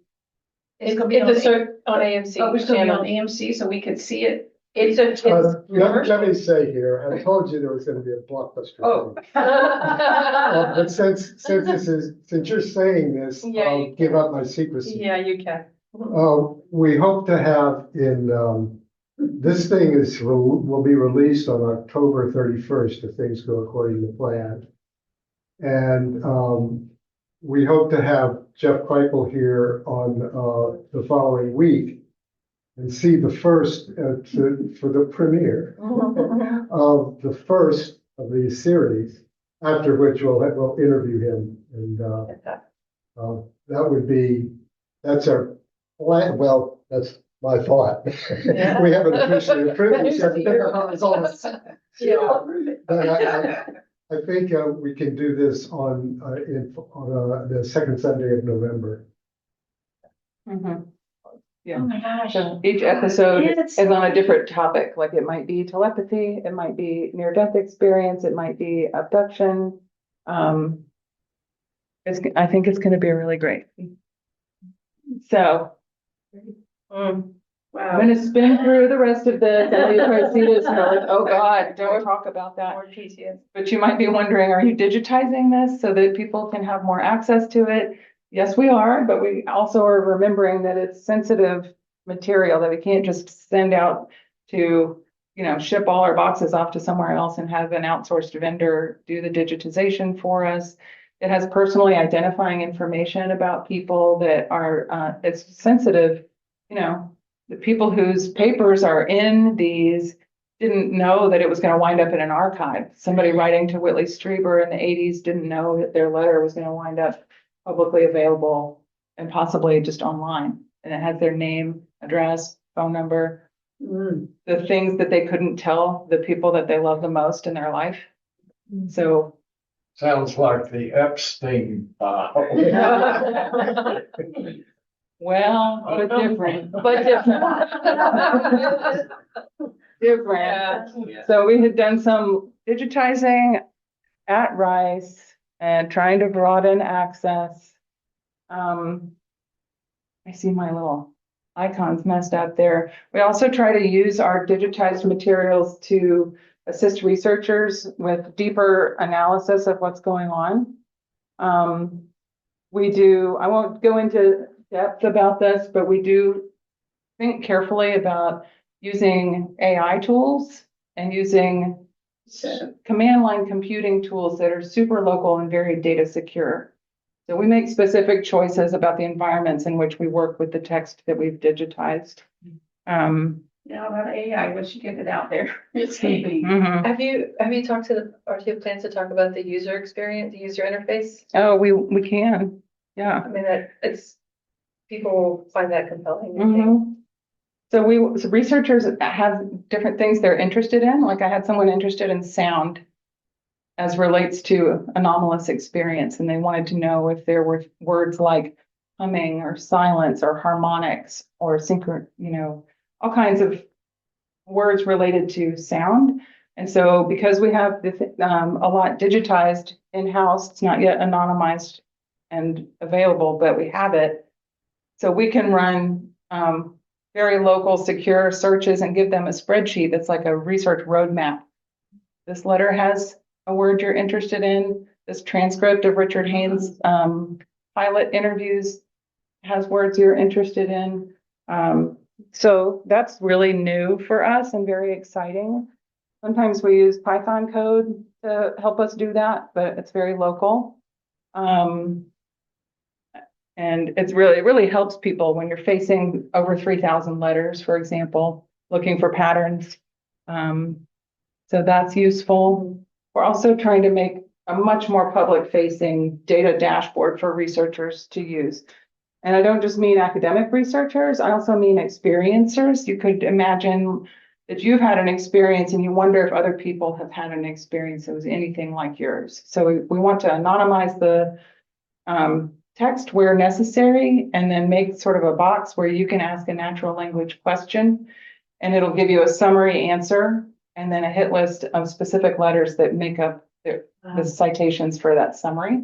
F: It's gonna be on
D: On AMC.
F: Oh, it's gonna be on
D: channel.
F: AMC, so we could see it.
D: It's
C: Let me say here, I told you there was gonna be a blockbuster.
F: Oh.
C: But since you're saying this,
D: Yeah,
C: I'll
D: you
C: give up my secrecy.
D: Yeah, you can.
C: We hope to have this thing will be released on October 31st if things go according to plan. And we hope to have Jeff Kripal here on the following week and see the first for the premiere of the first of these series. After which we'll interview him, and that's our plan. Well, that's my thought.
D: Yeah.
C: We haven't officially approved it yet.
D: Yeah.
C: But I think we can do this on the second Sunday of November.
G: Mm-hmm. Yeah.
F: Oh my gosh.
G: So each episode
F: Yes.
G: is on a different topic. Like it might be telepathy, it might be near-death experience, it might be abduction. I think it's going to be really great. So I'm
F: Wow.
G: going to spin through the rest of this, and you probably see this and you're like, oh God, don't talk about that.
D: More PTS.
G: But you might be wondering, are you digitizing this so that people can have more access to it? Yes, we are, but we also are remembering that it's sensitive material that we can't just send out to, ship all our boxes off to somewhere else and have an outsourced vendor do the digitization for us. It has personally identifying information about people that are, it's sensitive, you know, the people whose papers are in these didn't know that it was going to wind up in an archive. Somebody writing to Whitley Strieber in the 80s didn't know that their letter was going to wind up publicly available and possibly just online. And it has their name, address, phone number, the things that they couldn't tell the people that they love the most in their life. So
H: Sounds like the Epstein file.
G: well, but different.
D: But different.
G: Different. So we had done some digitizing at Rice and trying to broaden access. I see my little icons messed up there. We also try to use our digitized materials to assist researchers with deeper analysis of what's going on. We do, I won't go into depth about this, but we do think carefully about using AI tools and using command line computing tools that are super local and very data secure. So we make specific choices about the environments in which we work with the text that we've digitized.
F: Now that AI, once you get it out there, it's gonna be.
G: Mhm.
D: Have you talked to the, or do you have plans to talk about the user experience, the user interface?
G: Oh, we can, yeah.
D: I mean, that it's, people find that compelling, I think.
G: Mhm. So researchers have different things they're interested in. Like I had someone interested in sound as relates to anomalous experience, and they wanted to know if there were words like humming or silence or harmonics or all kinds of words related to sound. And so because we have a lot digitized in-house, it's not yet anonymized and available, but we have it. So we can run very local, secure searches and give them a spreadsheet that's like a research roadmap. This letter has a word you're interested in. This transcript of Richard Haynes' pilot interviews has words you're interested in. So that's really new for us and very exciting. Sometimes we use Python code to help us do that, but it's very local. And it really helps people when you're facing over 3,000 letters, for example, looking for patterns. So that's useful. We're also trying to make a much more public-facing data dashboard for researchers to use. And I don't just mean academic researchers, I also mean experiencers. You could imagine that you've had an experience and you wonder if other people have had an experience that was anything like yours. So we want to anonymize the text where necessary, and then make sort of a box where you can ask a natural language question and it'll give you a summary answer and then a hit list of specific letters that make up the citations for that summary.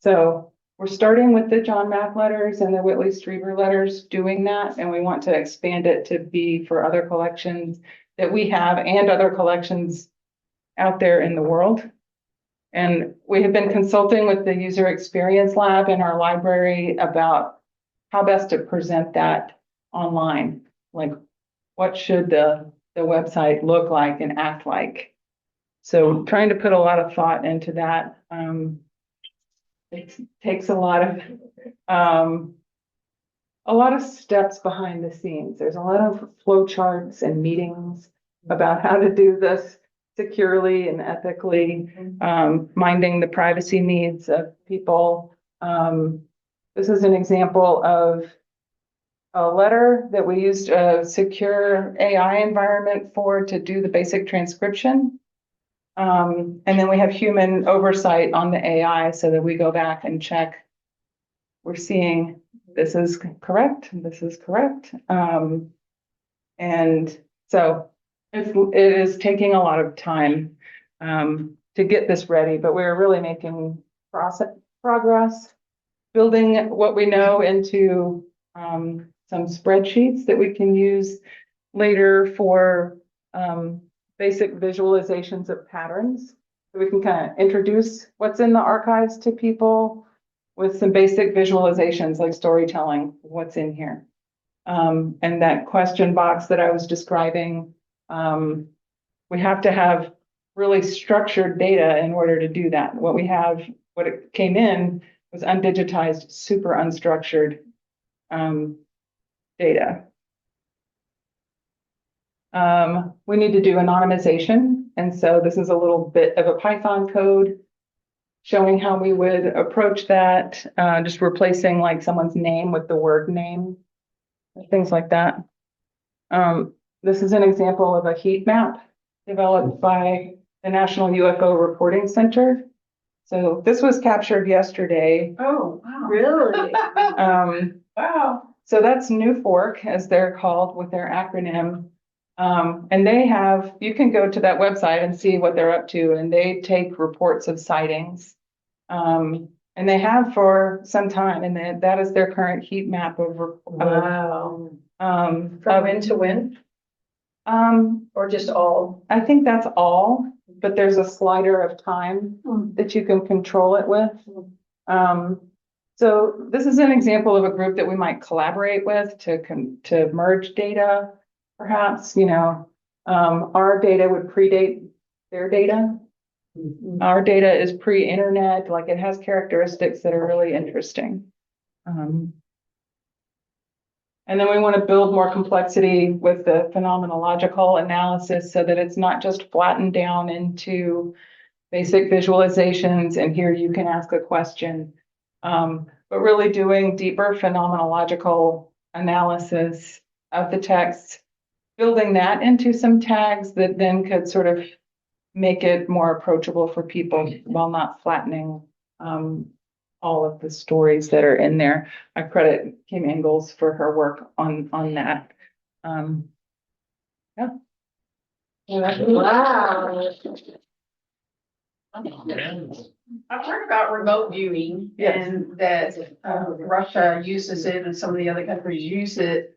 G: So we're starting with the John Mack letters and the Whitley Strieber letters doing that, and we want to expand it to be for other collections that we have and other collections out there in the world. And we have been consulting with the user experience lab in our library about how best to present that online. Like, what should the website look like and act like? So trying to put a lot of thought into that. It takes a lot of steps behind the scenes. There's a lot of flow charts and meetings about how to do this securely and ethically, minding the privacy needs of people. This is an example of a letter that we used a secure AI environment for to do the basic transcription. And then we have human oversight on the AI so that we go back and check. We're seeing this is correct, this is correct. And so it is taking a lot of time to get this ready, but we're really making progress, building what we know into some spreadsheets that we can use later for basic visualizations of patterns. So we can kind of introduce what's in the archives to people with some basic visualizations like storytelling, what's in here. And that question box that I was describing, we have to have really structured data in order to do that. What it came in was undigitized, super unstructured data. We need to do anonymization. And so this is a little bit of a Python code showing how we would approach that, just replacing like someone's name with the word name, things like that. This is an example of a heat map developed by the National UFO Reporting Center. So this was captured yesterday.
F: Oh, wow.
E: Really?
F: Wow.
G: So that's New Fork, as they're called with their acronym. And you can go to that website and see what they're up to, and they take reports of sightings. And they have for some time, and that is their current heat map of,
D: Wow.
G: From
D: From when to when, or just all?
G: I think that's all, but there's a slider of time that you can control it with. So this is an example of a group that we might collaborate with to merge data. Perhaps, our data would predate their data. Our data is pre-internet, like it has characteristics that are really interesting. And then we want to build more complexity with the phenomenological analysis so that it's not just flattened down into basic visualizations and here you can ask a question, but really doing deeper phenomenological analysis of the text, building that into some tags that then could sort of make it more approachable for people while not flattening all of the stories that are in there. I credit Kim Ingalls for her work on that. Yeah.
E: Wow.
F: I've heard about remote viewing
G: Yes.
F: and that Russia uses it and some of the other countries use it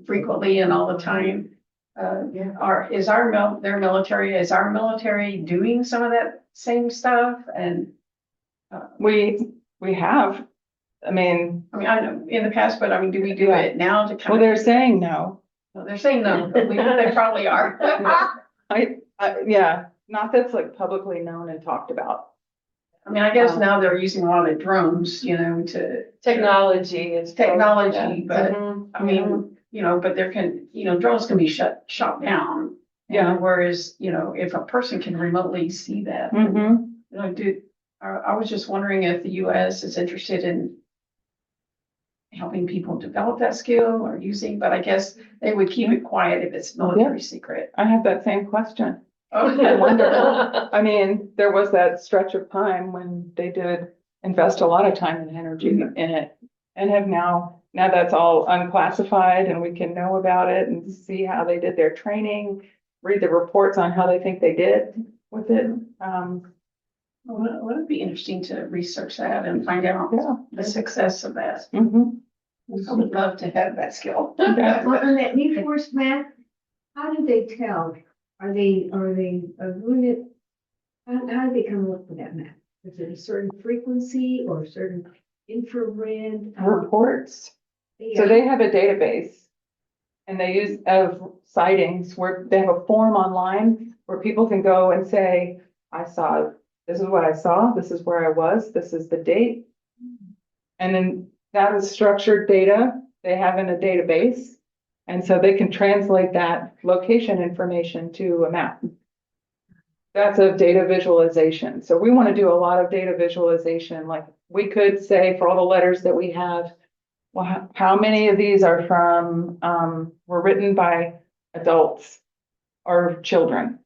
F: frequently and all the time. Their military, is our military doing some of that same stuff? And
G: We have, I mean,
F: I know in the past, but do we do it now to kind
G: well,
F: of?
G: they're saying no.
F: Well, they're saying no, but they probably are.
G: Yeah, not that's like publicly known and talked about.
F: I guess now they're using a lot of drones, to.
D: Technology is.
F: Technology, but
G: Mhm.
F: but drones can be shot down.
G: Yeah.
F: Whereas, if a person can remotely see that, I was just wondering if the US is interested in helping people develop that skill or using, but I guess they would keep it quiet if it's military secret.
G: I have that same question. I
F: Oh,
G: wonder. There was that stretch of time when they did invest a lot of time and energy in it and have now that's all unclassified and we can know about it and see how they did their training, read the reports on how they think they did with it.
F: Would it be interesting to research that and find out the success of that? I would love to have that skill.
E: Well, on that New Force map, how do they tell? Are they doing it? How do they come up with that map? Is it a certain frequency or a certain infrared?
G: Reports. So they have a database and they use of sightings where they have a form online where people can go and say, this is what I saw, this is where I was, this is the date. And then that is structured data they have in a database. And so they can translate that location information to a map. That's a data visualization. So we want to do a lot of data visualization. Like we could say for all the letters that we have, well, how many of these are were written by adults or children?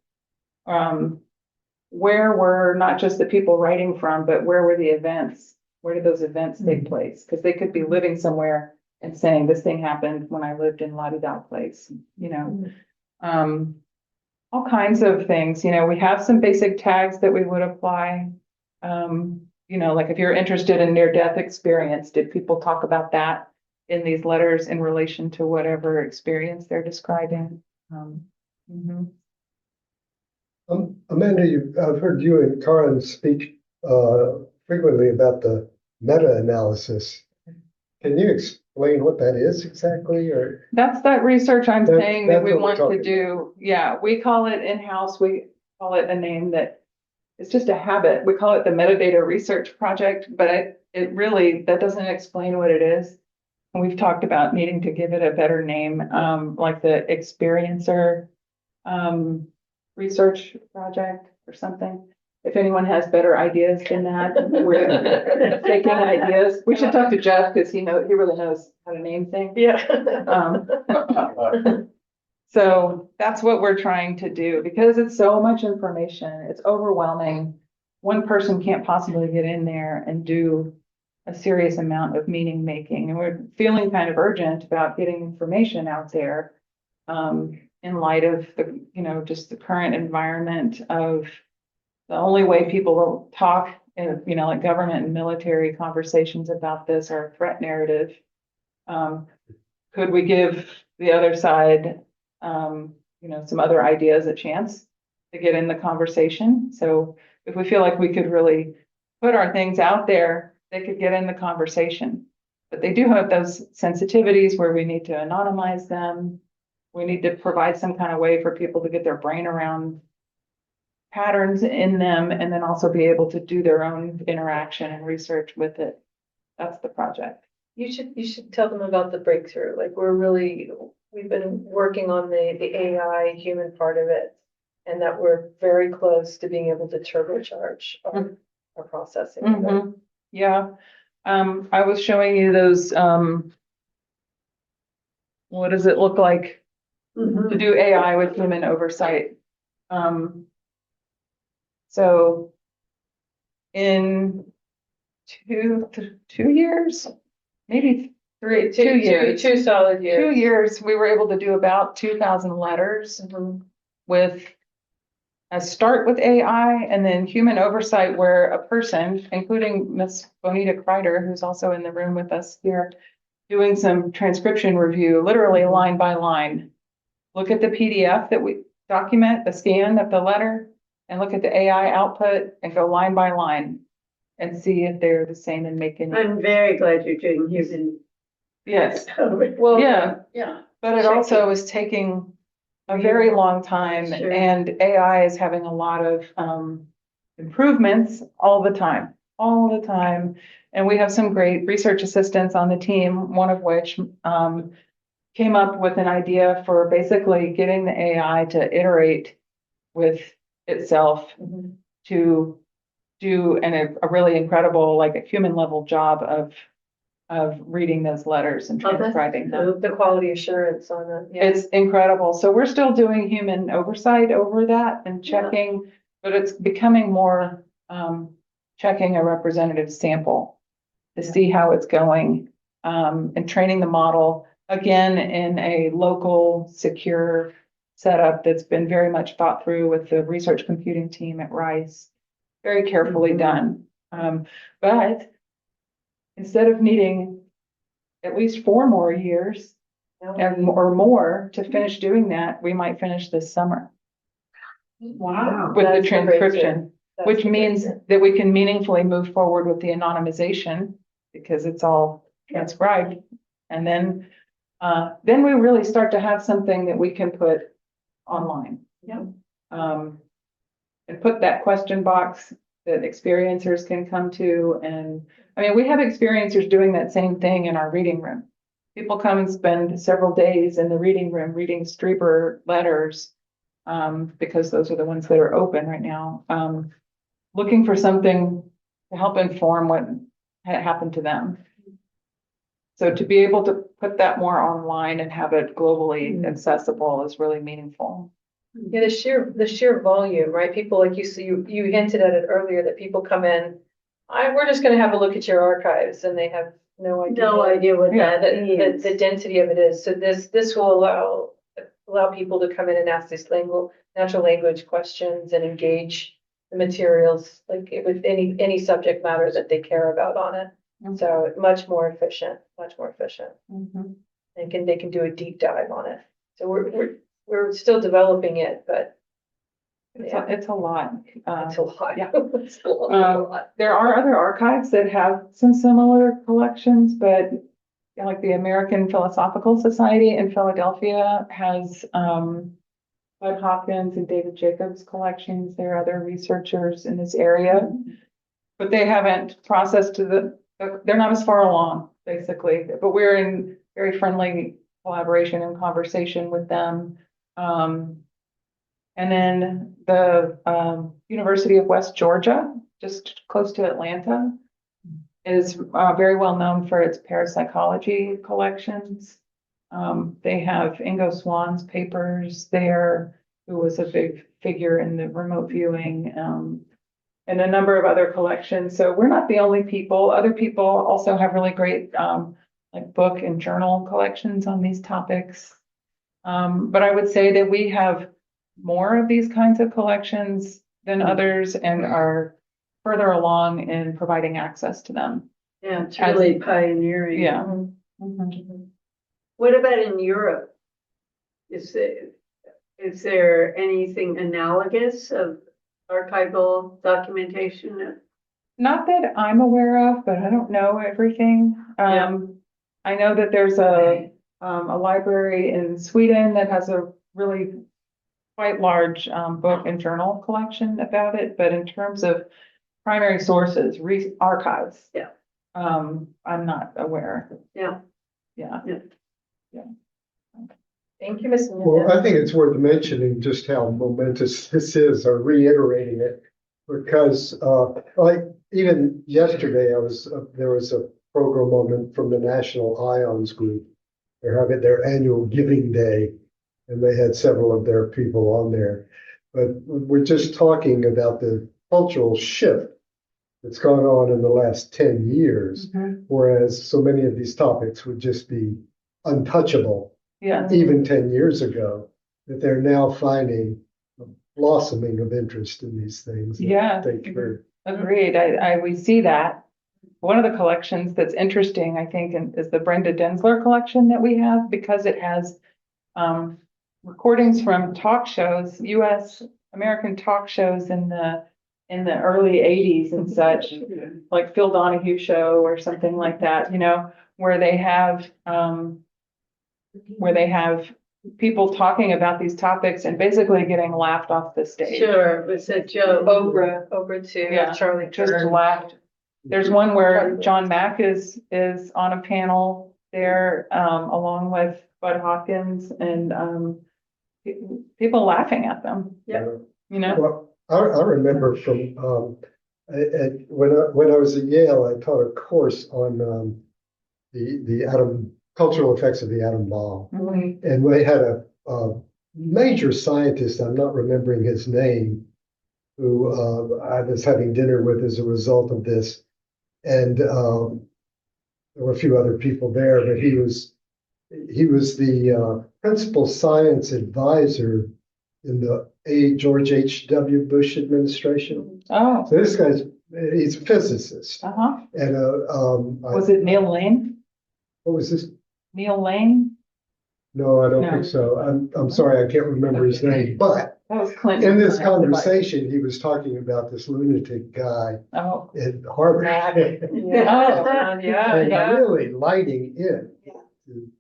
G: Where were not just the people writing from, but where were the events? Where did those events take place? Because they could be living somewhere and saying this thing happened when I lived in La-di-da place, all kinds of things. We have some basic tags that we would apply. Like if you're interested in near-death experience, did people talk about that in these letters in relation to whatever experience they're describing?
C: Amanda, I've heard you and Karen speak frequently about the meta-analysis. Can you explain what that is exactly, or?
G: That's that research I'm saying that we want to
C: talking
G: do. Yeah, we call it in-house. call it a name that it's just a habit. We call it the Metadata Research Project, but it really, that doesn't explain what it is. And we've talked about needing to give it a better name, like the Experiencer Research Project or something. If anyone has better ideas than that, we're taking ideas. We should talk to Jeff because he really knows how to name things.
D: Yeah.
G: So that's what we're trying to do because it's so much information. It's overwhelming. One person can't possibly get in there and do a serious amount of meaning making. And we're feeling kind of urgent about getting information out there in light of the, just the current environment of the only way people will talk in, like government and military conversations about this are threat narrative. Could we give the other side, some other ideas a chance to get in the conversation? So if we feel like we could really put our things out there, they could get in the conversation. But they do have those sensitivities where we need to anonymize them. We need to provide some kind of way for people to get their brain around patterns in them and then also be able to do their own interaction and research with it. That's the project.
D: You should tell them about the breakthrough. Like we've been working on the AI human part of it, and that we're very close to being able to turbocharge our processing.
G: Mm-hmm. Yeah. I was showing you those, what does it look like to do AI with human oversight? So in two years, maybe three, 2 years,
D: two solid years.
G: 2 years, we were able to do about 2,000 letters with a start with AI and then human oversight where a person, including Miss Bonita Kreider, who's also in the room with us here, doing some transcription review, literally line by line. Look at the PDF that we document, the scan of the letter, and look at the AI output and go line by line and see if they're the same and make any.
E: I'm very glad you're doing human.
G: Yes.
D: Well,
G: Yeah. But it also is taking a very long time,
E: Sure.
G: and AI is having a lot of improvements all the time. And we have some great research assistants on the team, one of which came up with an idea for basically getting the AI to iterate with itself to do a really incredible, like a human level job of reading those letters and transcribing them.
D: the quality assurance on it. Yeah.
G: It's incredible. So we're still doing human oversight over that and checking, but it's becoming more checking a representative sample to see how it's going and training the model again in a local, secure setup that's been very much thought through with the research computing team at Rice. Very carefully done. But instead of needing at least 4 more years or more to finish doing that, we might finish this summer.
E: Wow.
G: With
D: That's
G: the
D: the
G: transcription,
D: That's
G: which
D: the
G: means
D: breakthrough.
G: that we can meaningfully move forward with the anonymization because it's all transcribed. And then we really start to have something that we can put online. And put that question box that experiencers can come to. And I mean, we have experiencers doing that same thing in our reading room. People come and spend several days in the reading room reading Streber letters because those are the ones that are open right now, looking for something to help inform what had happened to them. So to be able to put that more online and have it globally accessible is really meaningful.
D: Yeah, the sheer volume, right? People like you hinted at it earlier that people come in, we're just gonna have a look at your archives and they have no idea
E: what that
D: the density of it is. So this will allow people to come in and ask these natural language questions and engage the materials like with any subject matter that they care about on it. So much more efficient. And they can do a deep dive on it. So we're still developing it, but
G: it's a lot.
D: it's a lot.
G: Yeah.
D: It's a lot.
G: There are other archives that have some similar collections, but like the American Philosophical Society in Philadelphia has Bud Hopkins and David Jacobs collections. There are other researchers in this area. But they haven't processed they're not as far along, basically, but we're in very friendly collaboration and conversation with them. And then the University of West Georgia, just close to Atlanta, is very well known for its parapsychology collections. They have Ingo Swann's papers there, who was a big figure in the remote viewing, and a number of other collections. So we're not the only people. Other people also have really great like book and journal collections on these topics. But I would say that we have more of these kinds of collections than others and are further along in providing access to them.
I: Yeah, it's really pioneering.
G: Yeah.
I: What about in Europe? Is there anything analogous of archival documentation?
G: Not that I'm aware of, but I don't know everything.
I: Yeah.
G: I know that there's a library in Sweden that has a really quite large book and journal collection about it, but in terms of primary sources, archives.
I: Yeah.
G: I'm not aware.
I: Yeah.
G: Yeah.
D: Thank you, Ms.
C: Well, I think it's worth mentioning just how momentous this is, or reiterating it, because like even yesterday, there was a program on from the National Ions Group. They're having their annual giving day, and they had several of their people on there. But we're just talking about the cultural shift that's gone on in the last 10 years, whereas so many of these topics would just be untouchable
G: Yeah.
C: even 10 years ago, that they're now finding a blossoming of interest in these things.
G: Yeah.
C: Thank you.
G: Agreed. We see that. One of the collections that's interesting, I think, is the Brenda Densler collection that we have, because it has recordings from talk shows, U.S. American talk shows in the early 80s and such, like Phil Donahue show or something like that, where they have people talking about these topics and basically getting laughed off the stage.
I: Sure, it was a joke.
D: Oprah too,
G: Yeah,
D: Charlie
G: just
D: Kirk.
G: laughed. There's one where John Mack is on a panel there, along with Bud Hopkins, and people laughing at them.
I: Yeah.
C: Well, I remember from when I was at Yale, I taught a course on the cultural effects of the atom bomb, and we had a major scientist, I'm not remembering his name, who I was having dinner with as a result of this, and there were a few other people there, but he was the principal science advisor in the George H.W. Bush administration.
G: Oh,
C: So he's a physicist. And
G: was it Neil Lane?
C: what was this?
G: Neil Lane?
C: No, I don't
G: No.
C: think so. I'm sorry, I can't remember his name. But
G: That was Clinton.
C: in this conversation, he was talking about this lunatic guy
G: Oh,
C: at Harvard.
G: yeah, yeah.
C: And really lighting in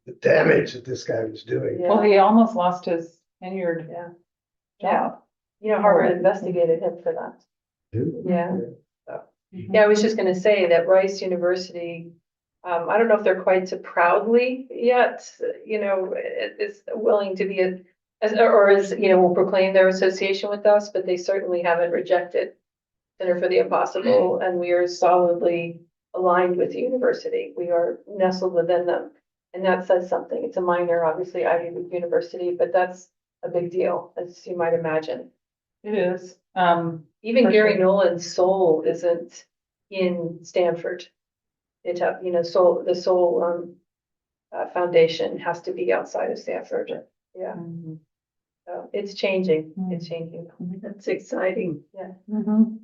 C: the damage that this guy was doing.
G: Well, he almost lost his tenured job.
D: Harvard investigated him for that. Yeah. Yeah, I was just gonna say that Rice University, I don't know if they're quite so proudly yet, is willing to be will proclaim their association with us, but they certainly haven't rejected Center for the Impossible, and we are solidly aligned with the university. We are nestled within them, and that says something. It's a minor, obviously, Ivy League university, but that's a big deal, as you might imagine.
G: It is.
D: Even
G: For
D: Gary
G: sure.
D: Nolan's soul isn't in Stanford. The Soul Foundation has to be outside of Stanford. Yeah,
G: Mhm.
D: so it's changing. It's changing.
I: That's exciting.
G: Mhm.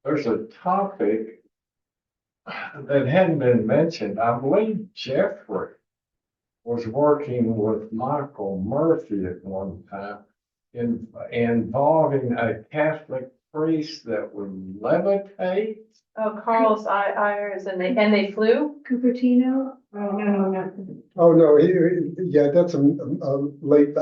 H: There's a topic that hadn't been mentioned. I believe Jeffrey was working with Michael Murphy at one time involving a Catholic priest that would levitate.
D: Oh, Carl's Ayers, and they flew.
E: Cupertino? Oh, no.
C: Oh, no, that's a late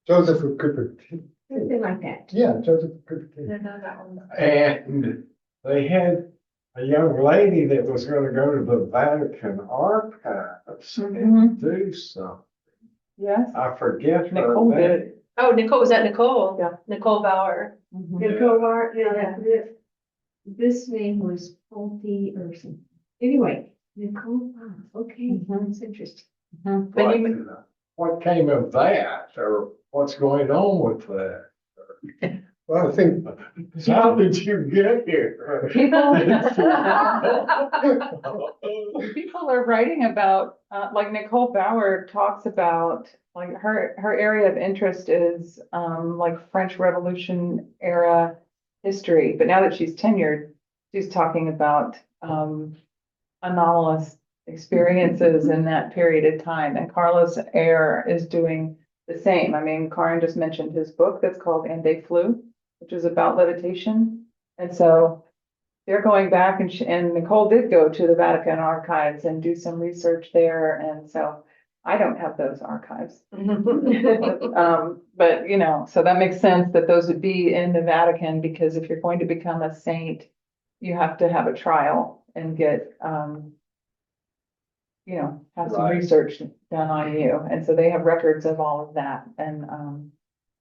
C: Joseph of Cupertino.
E: Something like that.
C: Yeah, Joseph of Cupertino.
D: No, no, that one.
H: And they had a young lady that was gonna go to the Vatican archives and do something.
G: Yes.
H: I forget her
G: Nicole
H: name.
G: did.
D: Oh, Nicole, was that Nicole?
G: Yeah.
D: Nicole Bauer.
G: Mhm.
E: Nicole Hart, yeah, this name was Focke or something. Anyway, Nicole, okay, that's interesting.
D: And
H: Like,
D: you,
H: what came of that, or what's going on with that?
C: Well, I think,
H: How did you get here?
G: People are writing about, like Nicole Bauer talks about, like her area of interest is, like French Revolution era history. But now that she's tenured, she's talking about, anomalous experiences in that period of time. And Carlos Ayer is doing the same. I mean, Karin just mentioned his book that's called And They Flew, which is about levitation. And so they're going back and Nicole did go to the Vatican archives and do some research there. And so I don't have those archives. But you know, so that makes sense that those would be in the Vatican, because if you're going to become a saint, you have to have a trial and get, you know, have some
H: Right.
G: research done on you. And so they have records of all of that. And,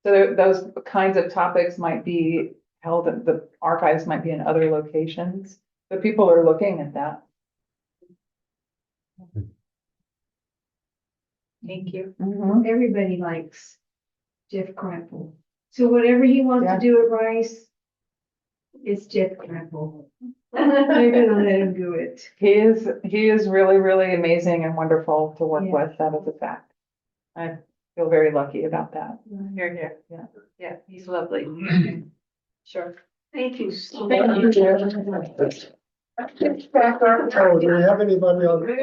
G: so those kinds of topics might be held, the archives might be in other locations, but people are looking at that.
D: thank you.
E: Everybody likes Jeff Crampel. So whatever he wants
G: Yeah.
E: to do at Rice, it's Jeff Crampel. They're gonna let him do it.
G: He is really, really amazing and wonderful to work
E: Yeah.
G: with. That is a fact. I feel very lucky about that.
D: Here, here.
G: Yeah.
D: Yeah, he's lovely. Sure.
I: Thank you so
G: Thank
I: much.
G: you.
C: oh, do we have anybody on?